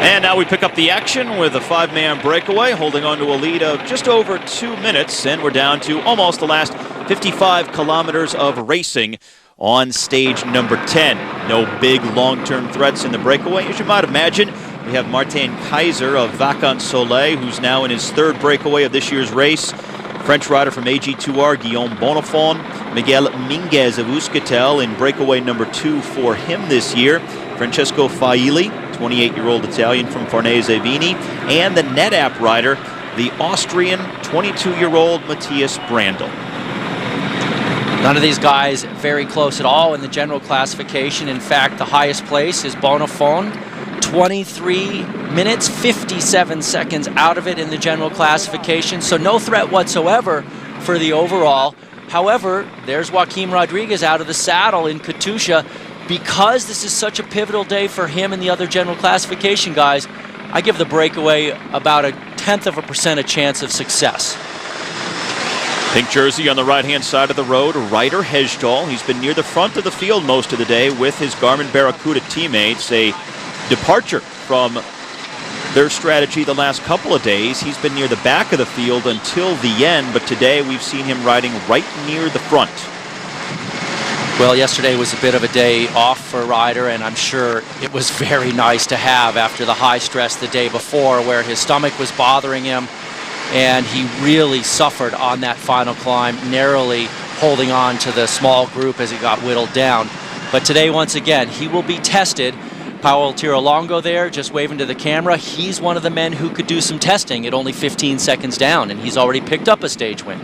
Speaker 1: And now we pick up the action with a 5-man breakaway, holding on to a lead of just over 2 minutes, and we're down to almost the last 55 kilometers of racing on stage number 10. No big long-term threats in the breakaway, as you might imagine. We have Martin Kaiser of Vacances Soleil, who's now in his 3rd breakaway of this year's race. French rider from AG2R, Guillaume Bonnefond. Miguel Minguez of Euskaltel in breakaway number 2 for him this year. Francesco Faili, 28-year-old Italian from Farnese Vini. And the NetApp rider, the Austrian 22-year-old Matthias Brandl.
Speaker 2: None of these guys very close at all in the general classification. In fact, the highest place is Bonnefond. 23 minutes, 57 seconds out of it in the general classification, so no threat whatsoever for the overall. However, there's Joaquim Rodriguez out of the saddle in Katusha. Because this is such a pivotal day for him and the other general classification guys, I give the breakaway about 0.1% chance of success.
Speaker 1: Pink jersey on the right-hand side of the road, Ryder Hejdahl. He's been near the front of the field most of the day with his Garmin Barracuda teammates. A departure from their strategy the last couple of days. He's been near the back of the field until the end, but today we've seen him riding right near the front.
Speaker 2: Well, yesterday was a bit of a day off for Ryder, and I'm sure it was very nice to have after the high stress the day before where his stomach was bothering him, and he really suffered on that final climb, narrowly holding on to the small group as it got whittled down. But today, once again, he will be tested. Paolo Tirolongo there, just waving to the camera. He's one of the men who could do some testing at only 15 seconds down, and he's already picked up a stage win.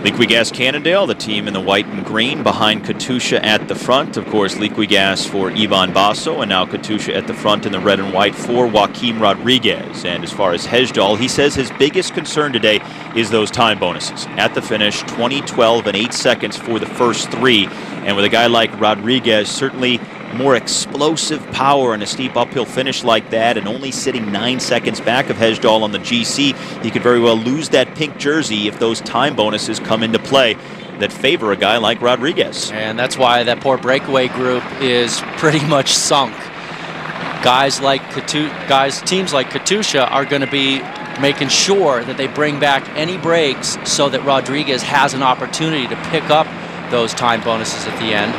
Speaker 1: Liquigas Cannondale, the team in the white and green, behind Katusha at the front. Of course, Liquigas for Ivan Basso, and now Katusha at the front in the red and white for Joaquim Rodriguez. And as far as Hejdahl, he says his biggest concern today is those time bonuses. At the finish, 20, 12, and 8 seconds for the first 3. And with a guy like Rodriguez, certainly more explosive power in a steep uphill finish like that, and only sitting 9 seconds back of Hejdahl on the GC, he could very well lose that pink jersey if those time bonuses come into play. that favor a guy like Rodriguez.
Speaker 2: And that's why that poor breakaway group is pretty much sunk. Teams like Katusha are going to be making sure that they bring back any breaks so that Rodriguez has an opportunity to pick up those time bonuses at the end,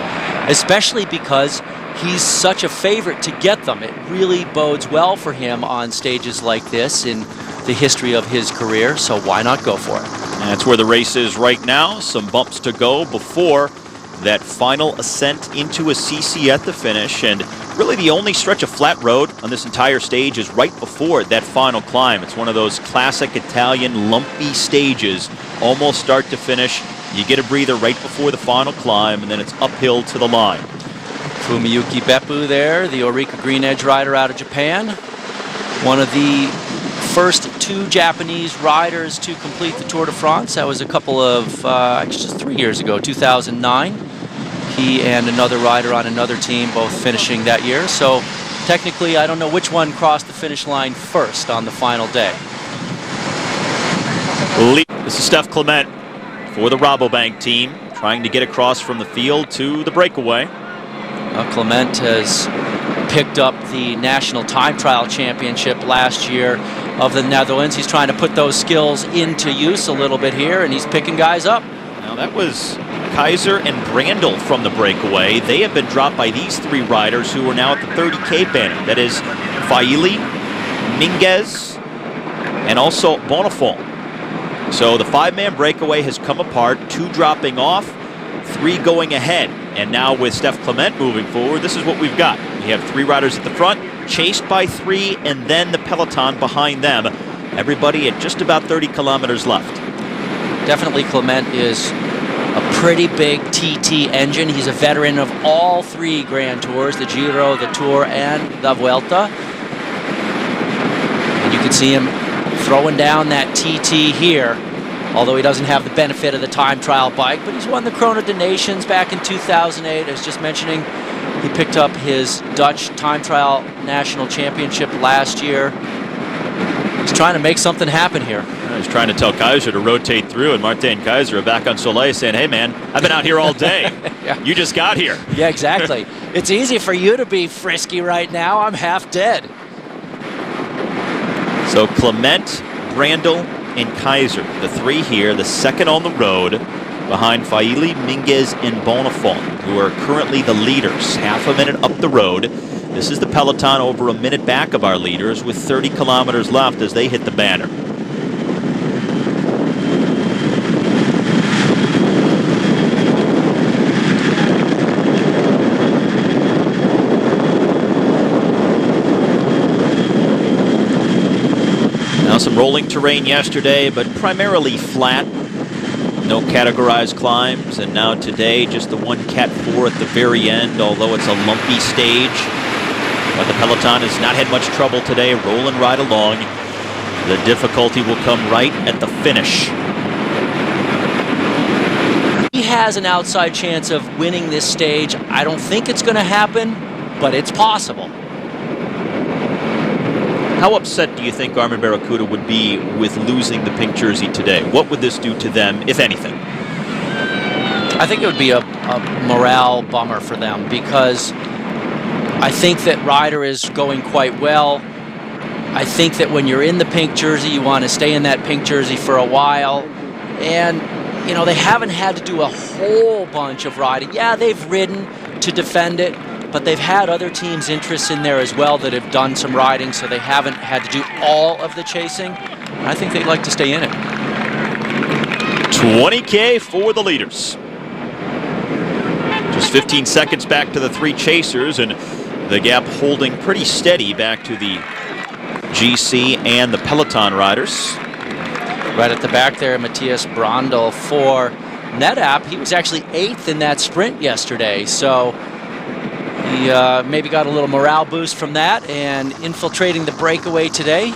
Speaker 2: especially because he's such a favorite to get them. It really bodes well for him on stages like this in the history of his career, so why not go for it?
Speaker 1: And that's where the race is right now. Some bumps to go before that final ascent into a CC at the finish, and really the only stretch of flat road on this entire stage is right before that final climb. It's one of those classic Italian lumpy stages, almost start to finish. You get a breather right before the final climb, and then it's uphill to the line.
Speaker 2: Fumiyuki Beppu there, the Orica Green Edge rider out of Japan. One of the first 2 Japanese riders to complete the Tour de France. That was a couple of, actually just 3 years ago, 2009. He and another rider on another team both finishing that year. So technically, I don't know which one crossed the finish line first on the final day.
Speaker 1: This is Steph Clement for the Rabobank team, trying to get across from the field to the breakaway.
Speaker 2: Clement has picked up the National Time Trial Championship last year of the Netherlands. He's trying to put those skills into use a little bit here, and he's picking guys up.
Speaker 1: Now that was Kaiser and Brandl from the breakaway. They have been dropped by these 3 riders who are now at the 30K banner. That is Faili, Minguez, and also Bonifant. So the 5-man breakaway has come apart, 2 dropping off, 3 going ahead. And now with Steph Clement moving forward, this is what we've got. We have 3 riders at the front, chased by 3, and then the peloton behind them. Everybody at just about 30 kilometers left.
Speaker 2: Definitely Clement is a pretty big TT engine. He's a veteran of all 3 Grand Tours, the Giro, the Tour, and the Vuelta. And you can see him throwing down that TT here, although he doesn't have the benefit of the time trial bike, but he's won the Chrono des Nations back in 2008. I was just mentioning he picked up his Dutch time trial national championship last year. He's trying to make something happen here.
Speaker 1: He's trying to tell Kaiser to rotate through, and Martin Kaiser back on Soleil saying, hey man, I've been out here all day.
Speaker 2: Yeah.
Speaker 1: You just got here.
Speaker 2: Yeah, exactly. It's easy for you to be frisky right now. I'm half dead.
Speaker 1: So Clement, Brandl, and Kaiser, the 3 here, the 2nd on the road, behind Faili, Minguez, and Bonifant, who are currently the leaders, half a minute up the road. This is the peloton over a minute back of our leaders with 30 kilometers left as they hit the banner. Now some rolling terrain yesterday, but primarily flat. No categorized climbs, and now today just the 1 Cat 4 at the very end, although it's a lumpy stage. But the peloton has not had much trouble today, rolling right along. The difficulty will come right at the finish.
Speaker 2: He has an outside chance of winning this stage. I don't think it's going to happen, but it's possible.
Speaker 1: How upset do you think Garmin Barracuda would be with losing the pink jersey today? What would this do to them, if anything?
Speaker 2: I think it would be a morale bummer for them, because I think that Ryder is going quite well. I think that when you're in the pink jersey, you want to stay in that pink jersey for a while. And, you know, they haven't had to do a whole bunch of riding. Yeah, they've ridden to defend it, but they've had other teams' interests in there as well that have done some riding, so they haven't had to do all of the chasing. I think they'd like to stay in it.
Speaker 1: 20K for the leaders. Just 15 seconds back to the 3 chasers, and the gap holding pretty steady back to the GC and the peloton riders.
Speaker 2: Right at the back there, Matthias Brandl for NetApp. He was actually 8th in that sprint yesterday, so he maybe got a little morale boost from that, and infiltrating the breakaway today.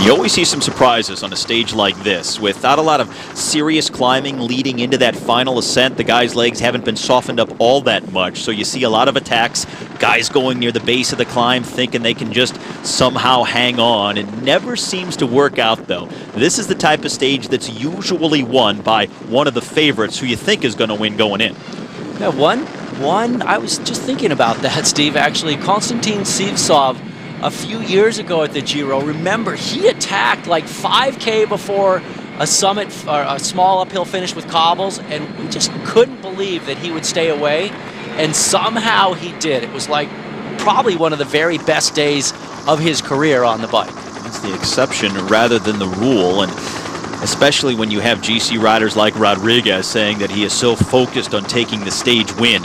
Speaker 1: You always see some surprises on a stage like this. Without a lot of serious climbing leading into that final ascent, the guys' legs haven't been softened up all that much, so you see a lot of attacks, guys going near the base of the climb thinking they can just somehow hang on. It never seems to work out, though. This is the type of stage that's usually won by one of the favorites who you think is going to win going in.
Speaker 2: Yeah, one, I was just thinking about that, Steve, actually. Konstantin Sivtsov, a few years ago at the Giro, remember, he attacked like 5K before a summit, or a small uphill finish with cobbles, and we just couldn't believe that he would stay away, and somehow he did. It was like probably one of the very best days of his career on the bike.
Speaker 1: That's the exception rather than the rule, and especially when you have GC riders like Rodriguez saying that he is so focused on taking the stage win.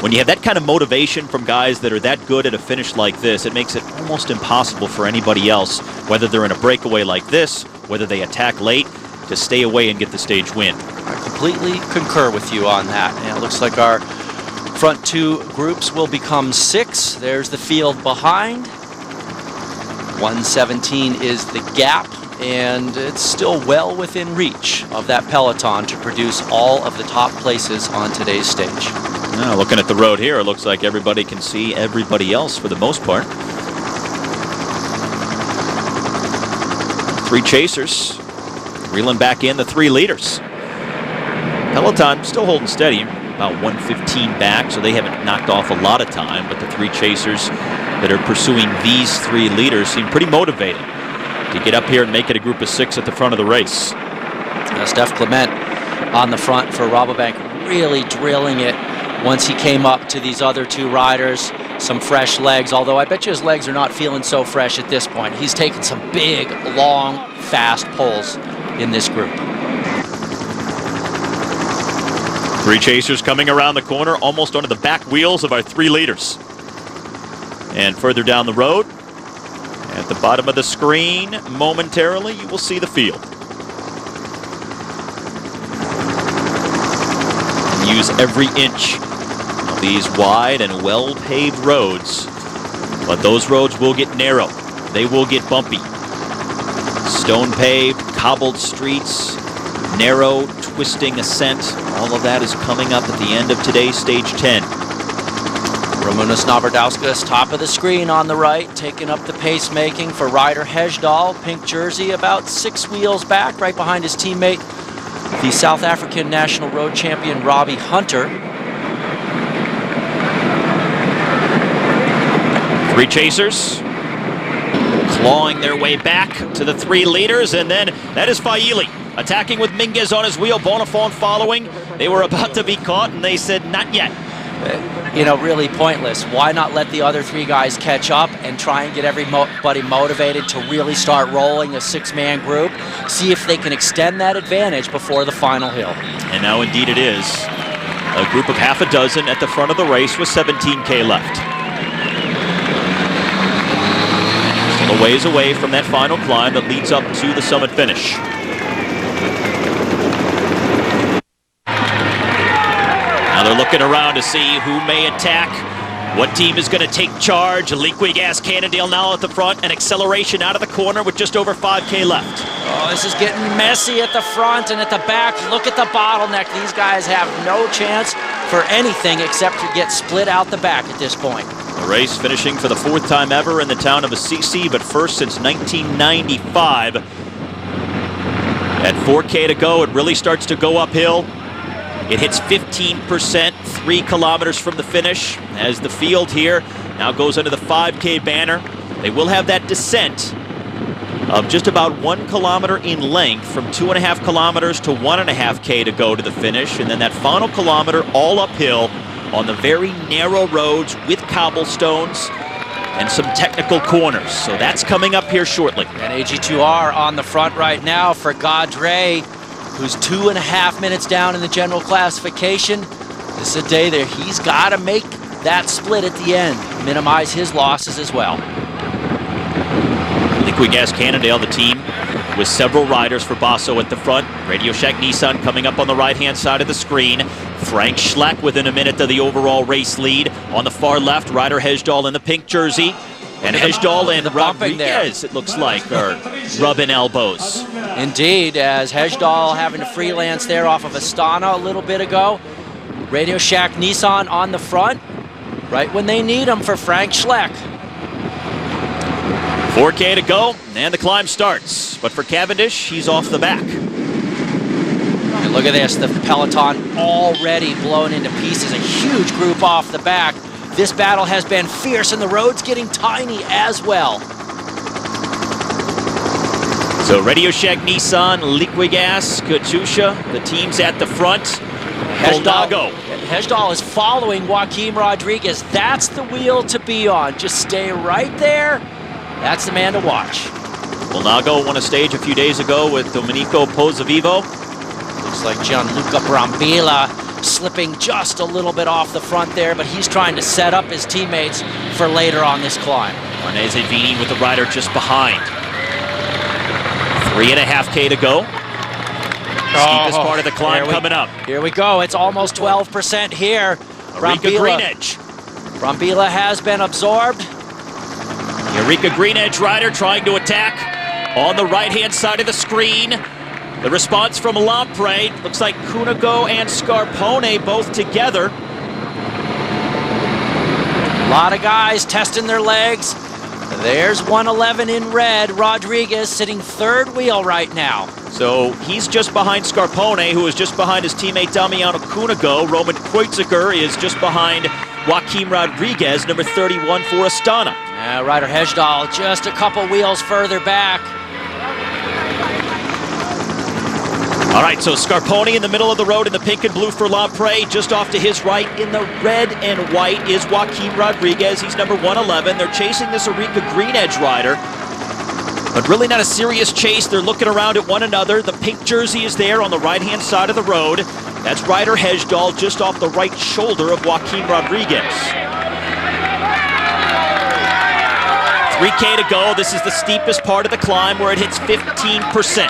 Speaker 1: When you have that kind of motivation from guys that are that good at a finish like this, it makes it almost impossible for anybody else, whether they're in a breakaway like this, whether they attack late, to stay away and get the stage win.
Speaker 2: I completely concur with you on that. And it looks like our front two groups will become 6. There's the field behind. 117 is the gap, and it's still well within reach of that peloton to produce all of the top places on today's stage.
Speaker 1: Now, looking at the road here, it looks like everybody can see everybody else for the most part. 3 chasers reeling back in the 3 leaders. Peloton still holding steady, about 115 back, so they haven't knocked off a lot of time, but the 3 chasers that are pursuing these 3 leaders seem pretty motivated to get up here and make it a group of 6 at the front of the race.
Speaker 2: Steph Clement on the front for Rabobank, really drilling it once he came up to these other 2 riders. Some fresh legs, although I bet you his legs are not feeling so fresh at this point. He's taken some big, long, fast pulls in this group.
Speaker 1: 3 chasers coming around the corner, almost onto the back wheels of our 3 leaders. And further down the road, at the bottom of the screen, momentarily, you will see the field. Use every inch of these wide and well-paved roads, but those roads will get narrow. They will get bumpy. Stone-paved, cobbled streets, narrow, twisting ascent. All of that is coming up at the end of today's stage 10.
Speaker 2: Ramunas Navardauskas, top of the screen on the right, taking up the pace-making for Ryder Hejdahl. Pink jersey, about 6 wheels back, right behind his teammate, the South African national road champion Robbie Hunter.
Speaker 1: 3 chasers clawing their way back to the 3 leaders, and then that is Faili attacking with Minguez on his wheel, Bonifant following. They were about to be caught, and they said, not yet.
Speaker 2: You know, really pointless. Why not let the other 3 guys catch up and try and get everybody motivated to really start rolling a 6-man group, see if they can extend that advantage before the final hill. And
Speaker 1: now indeed it is. A group of half a dozen at the front of the race with 17K left. Still a ways away from that final climb that leads up to the summit finish. Now they're looking around to see who may attack, what team is going to take charge. Liquigas Cannondale now at the front, and acceleration out of the corner with just over 5K left.
Speaker 2: Oh, this is getting messy at the front and at the back. Look at the bottleneck. These guys have no chance for anything except to get split out the back at this point.
Speaker 1: The race finishing for the 4th time ever in the town of Assisi, but first since 1995. At 4K to go, it really starts to go uphill. It hits 15%, 3 kilometers from the finish, as the field here now goes under the 5K banner. They will have that descent of just about 1 kilometer in length, from 2.5 kilometers to 1.5K to go to the finish, and then that final kilometer all uphill on the very narrow roads with cobblestones and some technical corners. So that's coming up here shortly.
Speaker 2: And AG2R on the front right now for Gaudret, who's 2.5 minutes down in the general classification. This is a day that he's got to make that split at the end, minimize his losses as well.
Speaker 1: Liquigas Cannondale, the team with several riders for Basso at the front. Radio Shack Nissan coming up on the right-hand side of the screen. Frank Schleck within a minute of the overall race lead. On the far left, Ryder Hejdahl in the pink jersey. And Hejdahl and
Speaker 2: bumping there.
Speaker 1: Rodriguez, it looks like, are rubbing elbows.
Speaker 2: Indeed, as Hejdahl having to freelance there off of Astana a little bit ago. Radio Shack Nissan on the front, right when they need them for Frank Schleck.
Speaker 1: 4K to go, and the climb starts. But for Cavendish, he's off the back.
Speaker 2: And look at this, the peloton already blown into pieces. A huge group off the back. This battle has been fierce, and the road's getting tiny as well.
Speaker 1: So Radio Shack Nissan, Liquigas, Katusha, the teams at the front.
Speaker 2: Hejdahl is following Joaquim Rodriguez. That's the wheel to be on. Just stay right there. That's the man to watch.
Speaker 1: Colnago won a stage a few days ago with Domenico Pozzovivo.
Speaker 2: Looks like Gianluca Brambilla slipping just a little bit off the front there, but he's trying to set up his teammates for later on this climb.
Speaker 1: Arnese Vini with the rider just behind. 3.5K to go. Steepest part of the climb coming up.
Speaker 2: Here we go. It's almost 12% here.
Speaker 1: Eureka Green Edge.
Speaker 2: Brambilla has been absorbed.
Speaker 1: Eureka Green Edge rider trying to attack on the right-hand side of the screen. The response from Lampre, looks like Cunego and Scarpone both together.
Speaker 2: A lot of guys testing their legs. There's 111 in red, Rodriguez sitting third wheel right now.
Speaker 1: So he's just behind Scarpone, who is just behind his teammate Damiano Cunego. Roman Kreuziger is just behind Joaquim Rodriguez, number 31 for Astana.
Speaker 2: Rider Hejdahl just a couple wheels further back.
Speaker 1: All right, so Scarpone in the middle of the road in the pink and blue for Lampre. Just off to his right in the red and white is Joaquim Rodriguez. He's number 111. They're chasing this Eureka Green Edge rider, but really not a serious chase. They're looking around at one another. The pink jersey is there on the right-hand side of the road. That's rider Hejdahl just off the right shoulder of Joaquim Rodriguez. 3K to go. This is the steepest part of the climb where it hits 15%.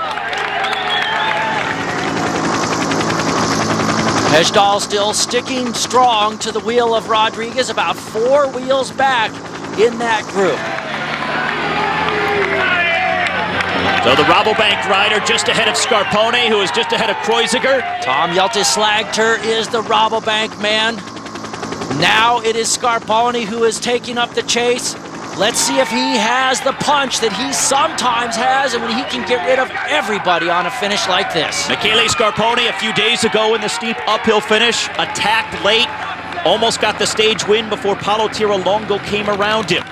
Speaker 2: Hejdahl still sticking strong to the wheel of Rodriguez, about 4 wheels back in that group.
Speaker 1: So the Rabobank rider just ahead of Scarpone, who is just ahead of Kreuziger.
Speaker 2: Tom Jelte-Slagter is the Rabobank man. Now it is Scarpone who is taking up the chase. Let's see if he has the punch that he sometimes has and when he can get rid of everybody on a finish like this.
Speaker 1: Michele Scarpone a few days ago in the steep uphill finish, attacked late, almost got the stage win before Paulo Tiralongo came around him.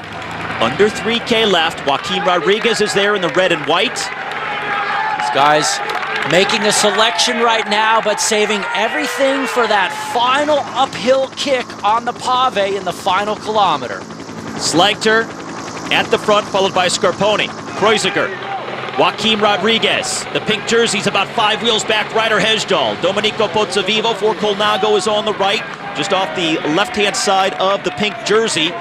Speaker 1: Under 3K left, Joaquim Rodriguez is there in the red and white.
Speaker 2: This guy's making a selection right now, but saving everything for that final uphill kick on the pave in the final kilometer.
Speaker 1: Slagter at the front, followed by Scarpone. Kreuziger, Joaquim Rodriguez. The pink jersey's about 5 wheels back, rider Hejdahl. Domenico Pozzovivo for Colnago is on the right, just off the left-hand side of the pink jersey.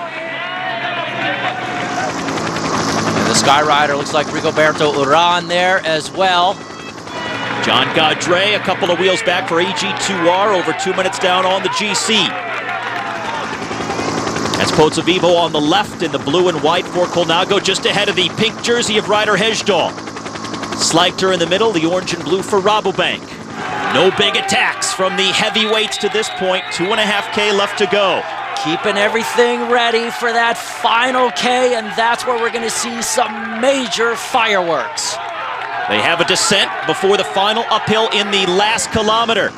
Speaker 2: And the Sky Rider looks like Rigoberto Urán there as well.
Speaker 1: John Gaudret, a couple of wheels back for AG2R, over 2 minutes down on the GC. That's Pozzovivo on the left in the blue and white for Colnago, just ahead of the pink jersey of rider Hejdahl. Slagter in the middle, the orange and blue for Rabobank. No big attacks from the heavyweights to this point. 2.5K left to go.
Speaker 2: Keeping everything ready for that final K, and that's where we're going to see some major fireworks.
Speaker 1: They have a descent before the final uphill in the last kilometer.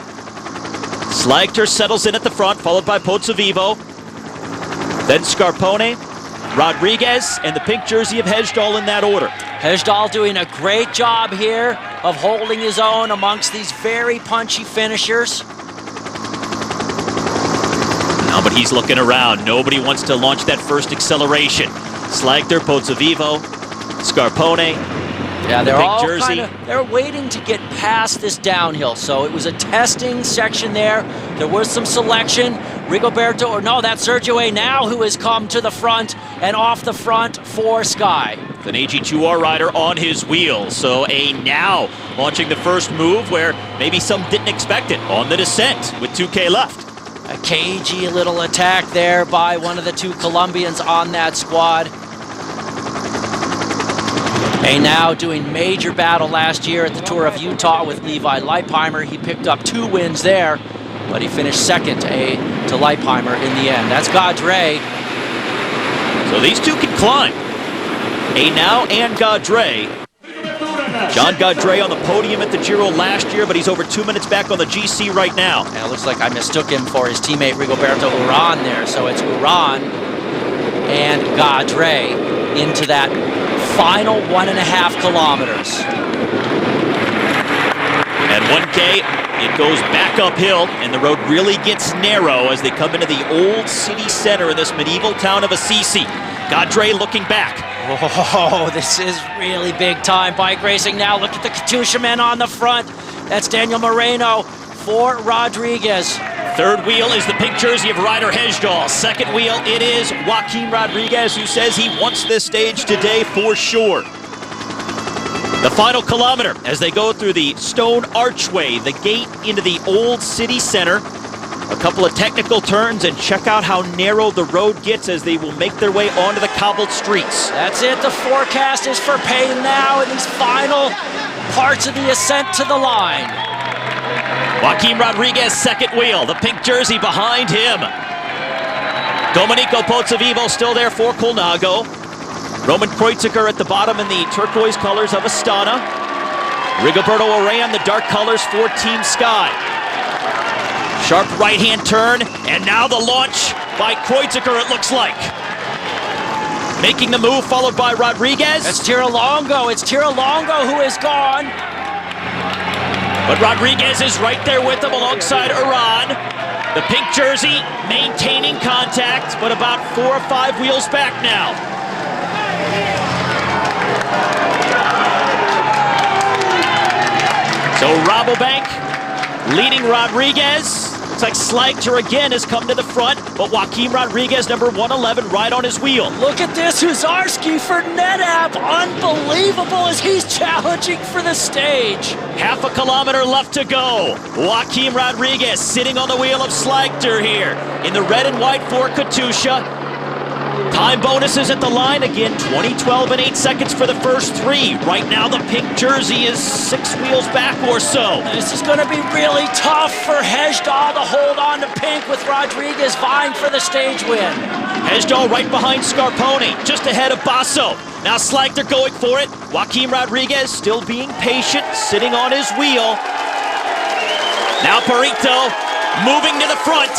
Speaker 1: Slagter settles in at the front, followed by Pozzovivo. Then Scarpone, Rodriguez, and the pink jersey of Hejdahl in that order.
Speaker 2: Hejdahl doing a great job here of holding his own amongst these very punchy finishers.
Speaker 1: No, but he's looking around. Nobody wants to launch that first acceleration. Slagter, Pozzovivo, Scarpone.
Speaker 2: Yeah, they're all
Speaker 1: jersey.
Speaker 2: They're waiting to get past this downhill. So it was a testing section there. There was some selection. Rigoberto, or no, that's Sergio Henao who has come to the front and off the front for Sky.
Speaker 1: An AG2R rider on his wheels. So Henao launching the first move where maybe some didn't expect it on the descent with 2K left.
Speaker 2: A cagey little attack there by one of the 2 Colombians on that squad. now doing major battle last year at the Tour of Utah with Levi Leipheimer. He picked up 2 wins there, but he finished second to Leipheimer in the end. That's Gaudret.
Speaker 1: So these two can climb. Now and Gaudret. John Gaudret on the podium at the Giro last year, but he's over 2 minutes back on the GC right now.
Speaker 2: And it looks like I mistook him for his teammate Rigoberto Urán there. So it's Urán and Gaudret into that final 1.5 kilometers.
Speaker 1: At 1K, it goes back uphill, and the road really gets narrow as they come into the old city center in this medieval town of Assisi. Gaudret looking back.
Speaker 2: Oh, this is really big time bike racing now. Look at the Katusha men on the front. That's Daniel Moreno for Rodriguez.
Speaker 1: Third wheel is the pink jersey of Ryder Hesjedal. Second wheel, it is Joaquim Rodriguez, who says he wants this stage today for sure. The final kilometer as they go through the stone archway, the gate into the old city center. A couple of technical turns, and check out how narrow the road gets as they will make their way onto the cobbled streets.
Speaker 2: That's it. The forecast is for pain now in these final parts of the ascent to the line.
Speaker 1: Joaquim Rodriguez, second wheel, the pink jersey behind him. Domenico Pozzovivo still there for Colnago. Roman Kreuziger at the bottom in the turquoise colors of Astana. Rigoberto Urán, the dark colors for Team Sky. Sharp right-hand turn, and now the launch by Kreuziger, it looks like. Making the move, followed by Rodriguez.
Speaker 2: It's Tirolongo. It's Tirolongo who is gone.
Speaker 1: But Rodriguez is right there with him alongside Urán. The pink jersey maintaining contact, but about 4 or 5 wheels back now. So Rabobank leading Rodriguez. Looks like Slagter again has come to the front, but Joaquim Rodriguez, number 111, right on his wheel.
Speaker 2: Look at this, Huzarski for NetApp. Unbelievable as he's challenging for the stage.
Speaker 1: Half a kilometer left to go. Joaquim Rodriguez sitting on the wheel of Slagter here in the red and white for Katusha. Time bonuses at the line again, 20:12 and 8 seconds for the first 3. Right now the pink jersey is 6 wheels back or so.
Speaker 2: This is going to be really tough for Hesjedal to hold on to pink with Rodriguez vying for the stage win.
Speaker 1: Hesjedal right behind Scarponi, just ahead of Basso. Now Slagter going for it. Joaquim Rodriguez still being patient, sitting on his wheel. Now Perito moving to the front.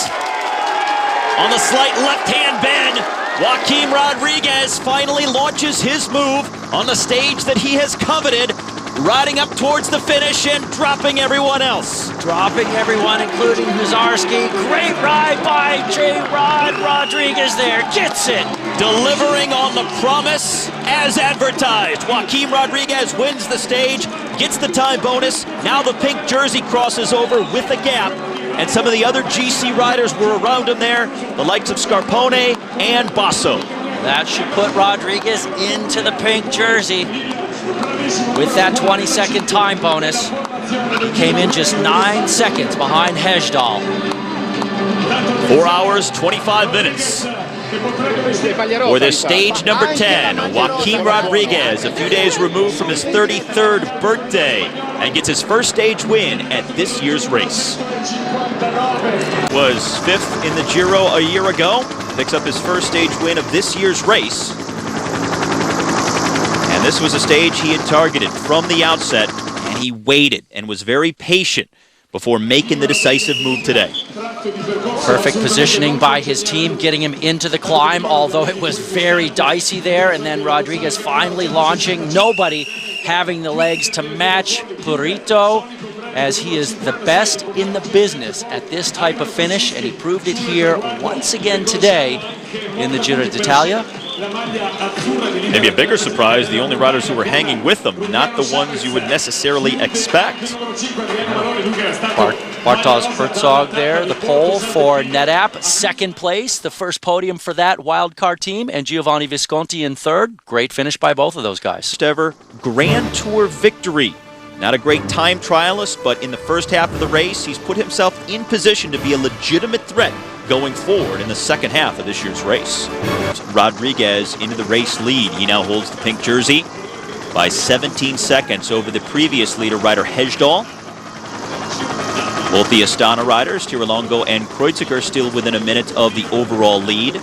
Speaker 1: On the slight left-hand bend, Joaquim Rodriguez finally launches his move on the stage that he has coveted, riding up towards the finish and dropping everyone else.
Speaker 2: Dropping everyone, including Huzarski. Great ride by J-Rod. Rodriguez there, gets it.
Speaker 1: Delivering on the promise as advertised. Joaquim Rodriguez wins the stage, gets the time bonus. Now the pink jersey crosses over with a gap. And some of the other GC riders were around him there, the likes of Scarpone and Basso.
Speaker 2: That should put Rodriguez into the pink jersey with that 20-second time bonus. He came in just 9 seconds behind Hesjedal.
Speaker 1: 4 hours, 25 minutes. For this stage number 10, Joaquim Rodriguez, a few days removed from his 33rd birthday, and gets his first stage win at this year's race. Was 5th in the Giro a year ago, picks up his first stage win of this year's race. And this was a stage he had targeted from the outset, and he waited and was very patient before making the decisive move today.
Speaker 2: Perfect positioning by his team, getting him into the climb, although it was very dicey there, and then Rodriguez finally launching. Nobody having the legs to match Perito, as he is the best in the business at this type of finish, and he proved it here once again today in the Giro d'Italia.
Speaker 1: Maybe a bigger surprise, the only riders who were hanging with them, not the ones you would necessarily expect.
Speaker 2: Bartosz Herzog there, the pole for NetApp, second place, the first podium for that wildcard team, and Giovanni Visconti in third. Great finish by both of those guys.
Speaker 1: Ever Grand Tour victory. Not a great time trialist, but in the first half of the race, he's put himself in position to be a legitimate threat going forward in the second half of this year's race. Rodriguez into the race lead. He now holds the pink jersey. by 17 seconds over the previous leader, Ryder Hejdahl. Both the Astana riders, Tirolongo and Kreuziger, still within a minute of the overall lead.